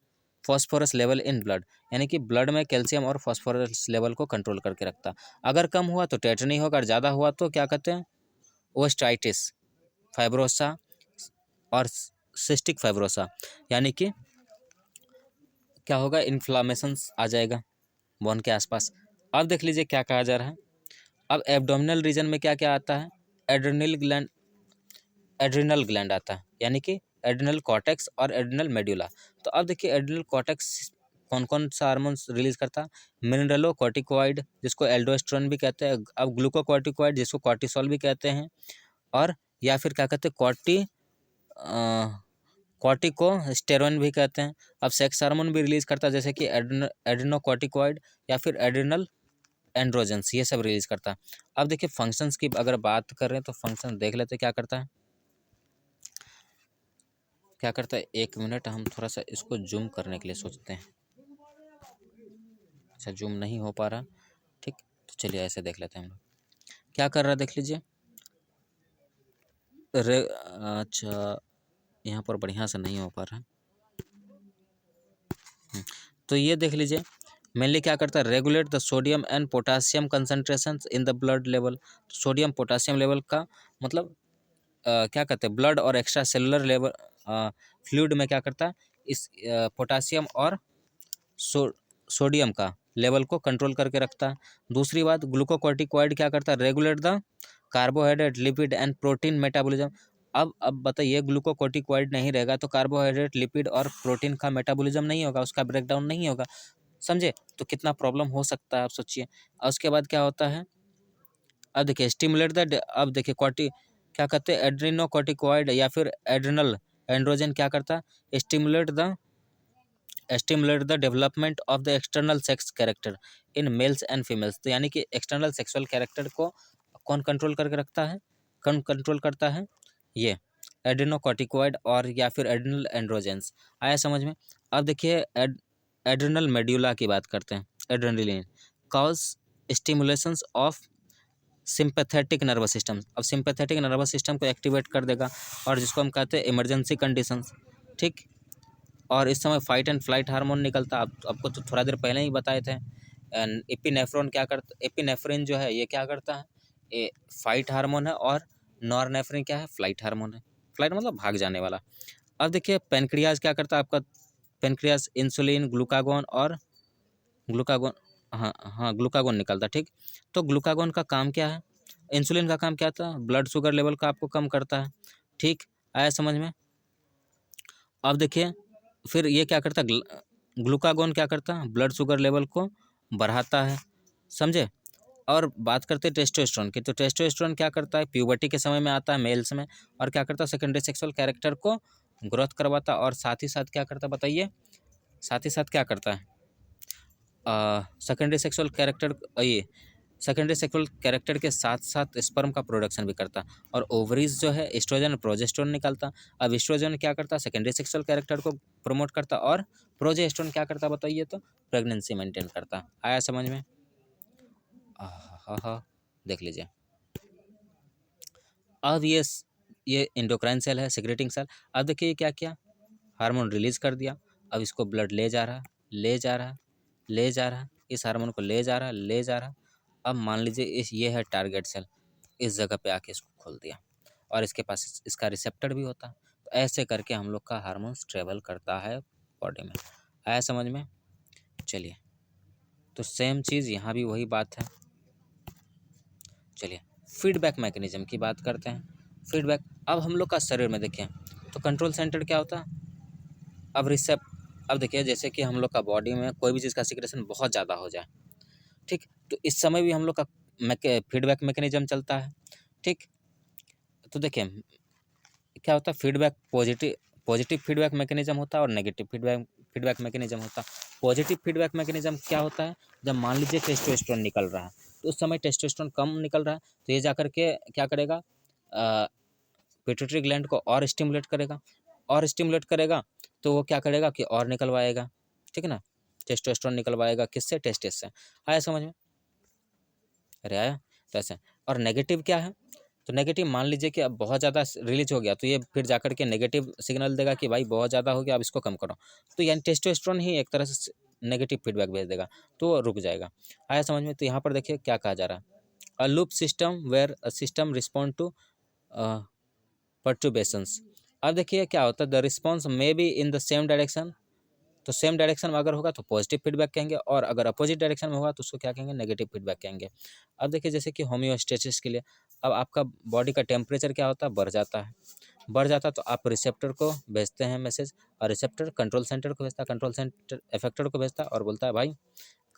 phosphorus level in blood, यानी कि ब्लड में कैल्शियम और फॉस्फोरस लेवल को कंट्रोल करके रखता। अगर कम हुआ तो टेटनी होगा, और ज़्यादा हुआ तो क्या कहते हैं, ओस्टाइटिस, फाइब्रोसा और सिस्टिक फाइब्रोसा, यानी कि क्या होगा, इन्फ्लामेशंस आ जाएगा बोन के आसपास। अब देख लीजिए क्या कहा जा रहा है। अब एब्डोमिनल रीजन में क्या क्या आता है, एड्रेनल ग्लैंड, एड्रिनल ग्लैंड आता है, यानी कि एड्रिनल कॉर्टेक्स और एड्रिनल मेड्यूला। तो अब देखिए एड्रिनल कॉर्टेक्स कौन कौन सा हार्मोन्स रिलीज करता है, मिनरलो कॉर्टिकॉइड जिसको एल्डोस्टेरोन भी कहते हैं, अब ग्लूकोकॉर्टिकॉइड जिसको कॉर्टिसोल भी कहते हैं, और या फिर क्या कहते हैं कॉर्टिकोस्टेरोन भी कहते हैं। अब सेक्स हार्मोन भी रिलीज करता है, जैसे कि एड्रिनोकॉर्टिकॉइड या फिर एड्रिनल एंड्रोजेंस, ये सब रिलीज करता है। अब देखिए फंक्शंस की अगर बात कर रहे हैं तो फंक्शन देख लेते हैं क्या करता है, क्या करता है। एक मिनट, हम थोड़ा सा इसको जूम करने के लिए सोचते हैं। अच्छा, जूम नहीं हो पा रहा, ठीक, तो चलिए ऐसे देख लेते हैं हम लोग क्या कर रहा है, देख लीजिए। अच्छा, यहाँ पर बढ़िया से नहीं हो पा रहा है। तो ये देख लीजिए मेनली क्या करता है, regulate the sodium and potassium concentration in the blood level. Sodium potassium level का मतलब क्या कहते हैं, ब्लड और एक्स्ट्रा सेलुलर लेवल फ्लूइड में क्या करता है, इस पोटासियम और सोडियम का लेवल को कंट्रोल करके रखता है। दूसरी बात, ग्लूकोकॉर्टिकॉइड क्या करता है, regulate the carbohydrate, lipid and protein metabolism. अब बताइए, ग्लूकोकॉर्टिकॉइड नहीं रहेगा तो कार्बोहाइड्रेट, लिपिड और प्रोटीन का मेटाबॉलिज्म नहीं होगा, उसका ब्रेकडाउन नहीं होगा, समझे, तो कितना प्रॉब्लम हो सकता है आप सोचिए। और उसके बाद क्या होता है, अब देखिए स्टिमुलेट द, अब देखिए क्या कहते हैं, एड्रिनोकॉर्टिकॉइड या फिर एड्रिनल एंड्रोजन क्या करता है, stimulate the development of the external sex character in males and females. तो यानी कि एक्सटर्नल सेक्सुअल कैरेक्टर को कौन कंट्रोल करके रखता है, कौन कंट्रोल करता है, ये एड्रिनोकॉर्टिकॉइड और या फिर एड्रिनल एंड्रोजेंस। आया समझ में। अब देखिए एड्रिनल मेड्यूला की बात करते हैं, adrenaline cause stimulations of sympathetic nervous system. अब सिंपैथेटिक नर्वस सिस्टम को एक्टिवेट कर देगा, और जिसको हम कहते हैं इमरजेंसी कंडीशंस, ठीक। और इस समय फाइट एंड फ्लाइट हार्मोन निकलता है, आपको तो थोड़ा देर पहले ही बताए थे। एपिनेफ्रॉन क्या करता, एपिनेफ्रिन जो है ये क्या करता है, ये फाइट हार्मोन है, और नॉरनेफ्रिन क्या है, फ्लाइट हार्मोन है, फ्लाइट मतलब भाग जाने वाला। अब देखिए पेनक्रियाज क्या करता है आपका, पेनक्रियाज इंसुलिन, ग्लूकागोन और ग्लूकागोन, हाँ हाँ ग्लूकागोन निकलता है, ठीक। तो ग्लूकागोन का काम क्या है, इंसुलिन का काम क्या था, ब्लड शुगर लेवल का आपको कम करता है, ठीक। आया समझ में। अब देखिए फिर ये क्या करता है, ग्लूकागोन क्या करता है, ब्लड शुगर लेवल को बढ़ाता है, समझे। और बात करते हैं टेस्टोस्टेरोन की, तो टेस्टोस्टेरोन क्या करता है, प्यूबर्टी के समय में आता है मेल्स में, और क्या करता है, सेकेंडरी सेक्सुअल कैरेक्टर को ग्रोथ करवाता है, और साथ ही साथ क्या करता है बताइए, साथ ही साथ क्या करता है, सेकेंडरी सेक्सुअल कैरेक्टर, ये सेकेंडरी सेक्सुअल कैरेक्टर के साथ साथ स्पर्म का प्रोडक्शन भी करता। और ओवरीज जो है एस्ट्रोजन और प्रोजेस्टेरोन निकालता। अब एस्ट्रोजन क्या करता है, सेकेंडरी सेक्सुअल कैरेक्टर को प्रमोट करता, और प्रोजेस्टेरोन क्या करता बताइए, तो प्रेगनेंसी मेंटेन करता। आया समझ में। हाँ हाँ, देख लीजिए। अब ये इंडोक्राइन सेल है, सिक्रेटिंग सेल। अब देखिए क्या किया, हार्मोन रिलीज कर दिया। अब इसको ब्लड ले जा रहा है, ले जा रहा है, ले जा रहा है, इस हार्मोन को ले जा रहा है, ले जा रहा है। अब मान लीजिए ये है टारगेट सेल, इस जगह पे आके इसको खोल दिया, और इसके पास इसका रिसेप्टर भी होता है। तो ऐसे करके हम लोग का हार्मोन्स ट्रेवल करता है बॉडी में। आया समझ में। चलिए, तो सेम चीज़ यहाँ भी वही बात है। चलिए फीडबैक मैकेनिज्म की बात करते हैं। फीडबैक, अब हम लोग का शरीर में देखें तो कंट्रोल सेंटर क्या होता है, अब देखिए जैसे कि हम लोग का बॉडी में कोई भी चीज़ का सिक्रेशन बहुत ज़्यादा हो जाए, ठीक, तो इस समय भी हम लोग का फीडबैक मैकेनिज्म चलता है, ठीक। तो देखिए क्या होता है, फीडबैक पॉजिटिव फीडबैक मैकेनिज्म होता है और नेगेटिव फीडबैक मैकेनिज्म होता है। पॉजिटिव फीडबैक मैकेनिज्म क्या होता है, जब मान लीजिए टेस्टोस्टेरोन निकल रहा है, तो उस समय टेस्टोस्टेरोन कम निकल रहा है, तो ये जाकर के क्या करेगा, पिट्यूटरी ग्लैंड को और स्टिमुलेट करेगा, और स्टिमुलेट करेगा तो वो क्या करेगा कि और निकलवाएगा, ठीक है ना, टेस्टोस्टेरोन निकलवाएगा, किससे, टेस्टिस से। आया समझ में। अरे आया, तो ऐसे। और नेगेटिव क्या है, तो नेगेटिव मान लीजिए कि अब बहुत ज़्यादा रिलीज हो गया, तो ये फिर जाकर के नेगेटिव सिग्नल देगा कि भाई बहुत ज़्यादा हो गया, अब इसको कम करो। तो यानी टेस्टोस्टेरोन ही एक तरह से नेगेटिव फीडबैक भेज देगा, तो वो रुक जाएगा। आया समझ में। तो यहाँ पर देखिए क्या कहा जा रहा है, a loop system where a system respond to perturbations. अब देखिए क्या होता है, the response may be in the same direction, तो सेम डायरेक्शन में अगर होगा तो पॉजिटिव फीडबैक कहेंगे, और अगर अपोजिट डायरेक्शन में होगा तो उसको क्या कहेंगे, नेगेटिव फीडबैक कहेंगे। अब देखिए जैसे कि होम्योस्टेसिस के लिए, अब आपका बॉडी का टेम्परेचर क्या होता है, बढ़ जाता है, बढ़ जाता है तो आप रिसेप्टर को भेजते हैं मैसेज, और रिसेप्टर कंट्रोल सेंटर को भेजता है, कंट्रोल सेंटर इफेक्टर को भेजता है और बोलता है भाई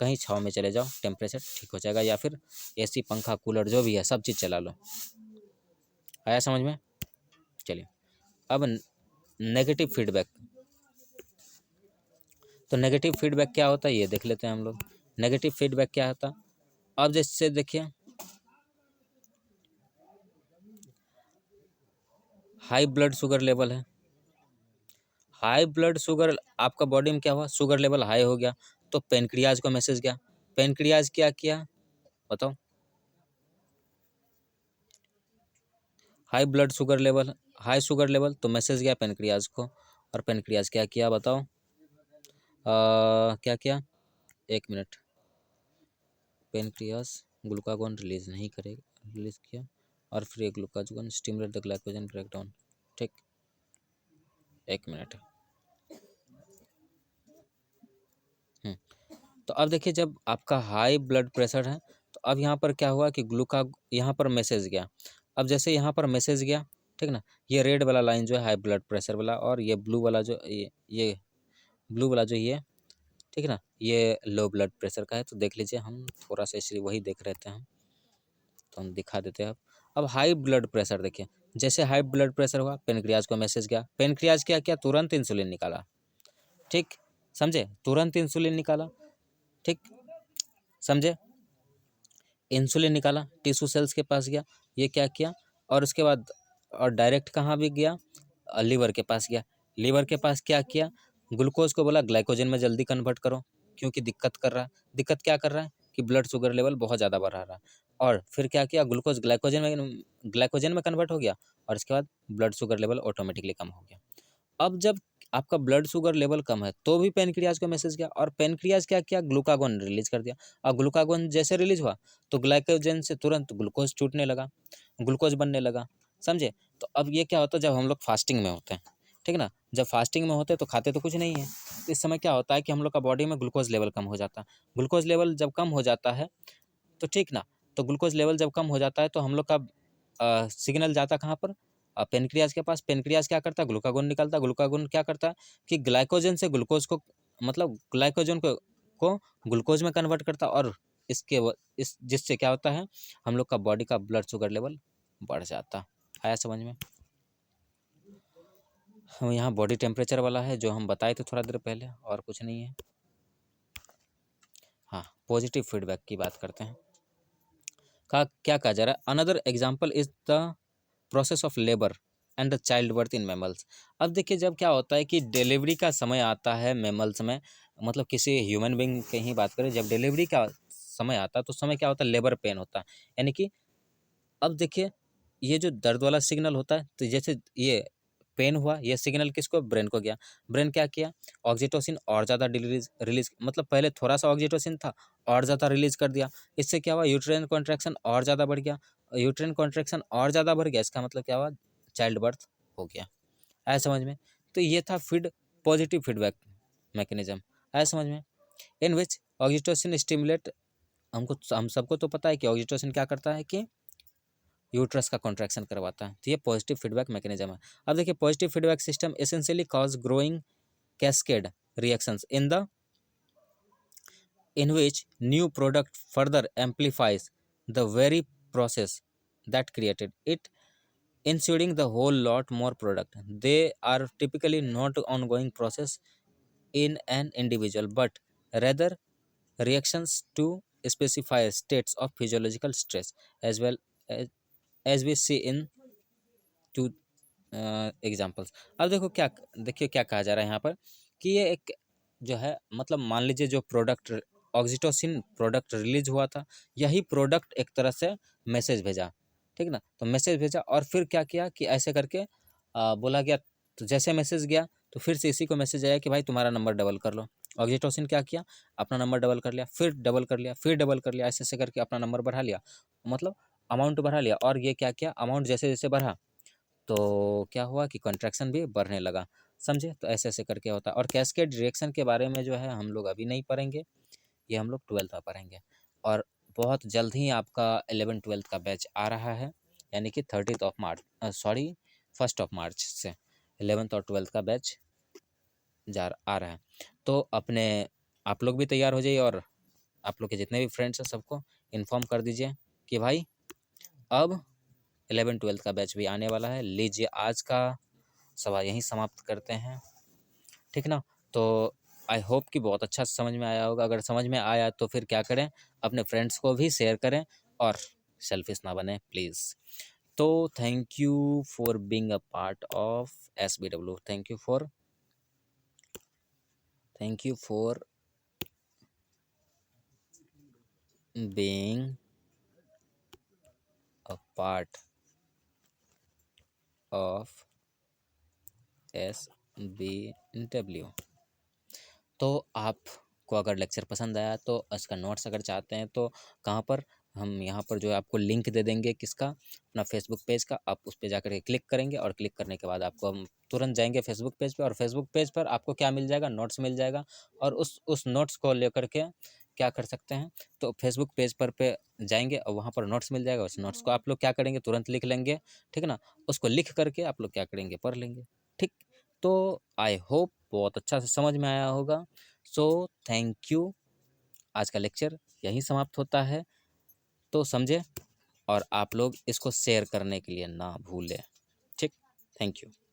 कहीं छाँव में चले जाओ, टेम्परेचर ठीक हो जाएगा, या फिर एसी पंखा कूलर जो भी है सब चीज़ चला लो। आया समझ में? चलिए अब नेगेटिव फीडबैक, तो नेगेटिव फीडबैक क्या होता है ये देख लेते हैं हम लोग। नेगेटिव फीडबैक क्या होता है, अब जैसे देखिए हाई ब्लड शुगर लेवल है, हाई ब्लड शुगर आपका बॉडी में क्या हुआ, शुगर लेवल हाई हो गया, तो पेनक्रियाज को मैसेज गया, पेनक्रियाज क्या किया बताओ, high blood sugar level, high sugar level, तो मैसेज गया पेनक्रियाज को, और पेनक्रियाज क्या किया बताओ, क्या किया, एक मिनट, पेनक्रियाज ग्लूकागोन रिलीज नहीं करेगा, रिलीज किया, और फिर glucagon stimulate the glycogen breakdown, ठीक, एक मिनट। तो अब देखिए जब आपका हाई ब्लड प्रेशर है तो अब यहाँ पर क्या हुआ कि यहाँ पर मैसेज गया, अब जैसे यहाँ पर मैसेज गया, ठीक ना, ये रेड वाला लाइन जो है हाई ब्लड प्रेशर वाला, और ये ब्लू वाला जो ये ब्लू वाला जो ये, ठीक है ना, ये लो ब्लड प्रेशर का है। तो देख लीजिए, हम थोड़ा सा इसलिए वही देख रहे थे हम, तो हम दिखा देते हैं। अब हाई ब्लड प्रेशर देखिए, जैसे हाई ब्लड प्रेशर हुआ पेनक्रियाज को मैसेज गया, पेनक्रियाज क्या किया, तुरंत इंसुलिन निकाला, ठीक, समझे, तुरंत इंसुलिन निकाला, ठीक, समझे, इंसुलिन निकाला, टिश्यू सेल्स के पास गया, ये क्या किया, और उसके बाद और डायरेक्ट कहाँ भी गया, लीवर के पास गया, लीवर के पास क्या किया, ग्लूकोज को बोला ग्लाइकोजन में जल्दी कन्वर्ट करो, क्योंकि दिक्कत कर रहा है, दिक्कत क्या कर रहा है कि ब्लड शुगर लेवल बहुत ज़्यादा बढ़ा रहा है, और फिर क्या किया, ग्लूकोज ग्लाइकोजन में कन्वर्ट हो गया, और इसके बाद ब्लड शुगर लेवल ऑटोमेटिकली कम हो गया। अब जब आपका ब्लड शुगर लेवल कम है तो भी पेनक्रियाज को मैसेज गया, और पेनक्रियाज क्या किया, ग्लूकागोन रिलीज कर दिया, और ग्लूकागोन जैसे रिलीज हुआ तो ग्लाइकोजन से तुरंत ग्लूकोज टूटने लगा, ग्लूकोज बनने लगा, समझे। तो अब ये क्या होता है, जब हम लोग फास्टिंग में होते हैं, ठीक ना, जब फास्टिंग में होते हैं तो खाते तो कुछ नहीं है, तो इस समय क्या होता है कि हम लोग का बॉडी में ग्लूकोज लेवल कम हो जाता है, ग्लूकोज लेवल जब कम हो जाता है तो ठीक ना, तो ग्लूकोज लेवल जब कम हो जाता है तो हम लोग का सिग्नल जाता कहाँ पर, पेनक्रियाज के पास, पेनक्रियाज क्या करता है, ग्लूकागोन निकालता है, ग्लूकागोन क्या करता है कि ग्लाइकोजन से ग्लूकोज को, मतलब ग्लाइकोजन को ग्लूकोज में कन्वर्ट करता है, और इस जिससे क्या होता है, हम लोग का बॉडी का ब्लड शुगर लेवल बढ़ जाता। आया समझ में? हम यहाँ बॉडी टेम्परेचर वाला है जो हम बताए थे थोड़ा देर पहले, और कुछ नहीं है। हाँ, पॉजिटिव फीडबैक की बात करते हैं, का क्या कहा जा रहा है, another example is the process of labour and the child birth in mammals. अब देखिए जब क्या होता है कि डिलीवरी का समय आता है मैमल्स में, मतलब किसी ह्यूमन बींग की ही बात करें, जब डिलीवरी का समय आता है तो समय क्या होता है, लेबर पेन होता है, यानी कि अब देखिए ये जो दर्द वाला सिग्नल होता है, तो जैसे ये पेन हुआ, ये सिग्नल किसको, ब्रेन को गया, ब्रेन क्या किया, ऑक्सीटोसिन और ज़्यादा रिलीज रिलीज मतलब पहले थोड़ा सा ऑक्सीटोसिन था और ज़्यादा रिलीज कर दिया, इससे क्या हुआ, यूट्राइन कॉन्ट्रैक्शन और ज़्यादा बढ़ गया, यूट्राइन कॉन्ट्रैक्शन और ज़्यादा बढ़ गया, इसका मतलब क्या हुआ, चाइल्ड बर्थ हो गया। आया समझ में? तो ये था पॉजिटिव फीडबैक मैकेनिज्म। आया समझ में? इन विच ऑक्सीटोसिन स्टिमुलेट, हम सबको तो पता है कि ऑक्सीटोसिन क्या करता है कि यूट्रस का कॉन्ट्रैक्शन करवाता है, तो ये पॉजिटिव फीडबैक मैकेनिज्म है। अब देखिए positive feedback system essentially cause growing cascade reactions in which new product further amplifies the very process that created it, ensuring the whole lot more product. They are typically not ongoing process in an individual, but rather reactions to specify states of physiological stress, as well as, as we see in two examples. अब देखिए क्या कहा जा रहा है यहाँ पर कि ये एक जो है, मतलब मान लीजिए जो प्रोडक्ट ऑक्सीटोसिन प्रोडक्ट रिलीज हुआ था, यही प्रोडक्ट एक तरह से मैसेज भेजा, ठीक ना, तो मैसेज भेजा और फिर क्या किया कि ऐसे करके बोला गया, तो जैसे मैसेज गया तो फिर से इसी को मैसेज आया कि भाई तुम्हारा नंबर डबल कर लो। ऑक्सीटोसिन क्या किया, अपना नंबर डबल कर लिया, फिर डबल कर लिया, फिर डबल कर लिया, ऐसे ऐसे करके अपना नंबर बढ़ा लिया, मतलब अमाउंट बढ़ा लिया, और ये क्या किया, अमाउंट जैसे जैसे बढ़ा तो क्या हुआ कि कॉन्ट्रैक्शन भी बढ़ने लगा, समझे। तो ऐसे ऐसे करके होता है। और कैस्केड रिएक्शन के बारे में जो है हम लोग अभी नहीं पढ़ेंगे, ये हम लोग 12th में पढ़ेंगे। और बहुत जल्द ही आपका 11th-12th का बैच आ रहा है, यानी कि 1st ऑफ मार्च से 11th और 12th का बैच आ रहा है। तो अपने आप लोग भी तैयार हो जाइए, और आप लोग के जितने भी फ्रेंड्स हैं सबको इन्फॉर्म कर दीजिए कि भाई अब 11th-12th का बैच भी आने वाला है। लीजिए, आज का सवाल यहीं समाप्त करते हैं, ठीक ना। तो आई होप कि बहुत अच्छा समझ में आया होगा। अगर समझ में आया तो फिर क्या करें, अपने फ्रेंड्स को भी शेयर करें, और सेल्फिश ना बने प्लीज़। तो thank you for being a part of SBW। Thank you for being a part of SBW। तो आपको अगर लेक्चर पसंद आया तो इसका नोट्स अगर चाहते हैं तो कहाँ पर, हम यहाँ पर जो है आपको लिंक दे देंगे, किसका, अपना फेसबुक पेज का। आप उस पर जाकर के क्लिक करेंगे, और क्लिक करने के बाद आपको हम तुरंत जाएंगे फेसबुक पेज पे, और फेसबुक पेज पर आपको क्या मिल जाएगा, नोट्स मिल जाएगा। और उस नोट्स को लेकर के क्या कर सकते हैं, तो फेसबुक पेज पर पे जाएंगे और वहाँ पर नोट्स मिल जाएगा। उस नोट्स को आप लोग क्या करेंगे, तुरंत लिख लेंगे, ठीक ना। उसको लिख करके आप लोग क्या करेंगे, पढ़ लेंगे, ठीक। तो आई होप बहुत अच्छा से समझ में आया होगा। So thank you. आज का लेक्चर यहीं समाप्त होता है, तो समझे, और आप लोग इसको शेयर करने के लिए ना भूलें, ठीक। Thank you.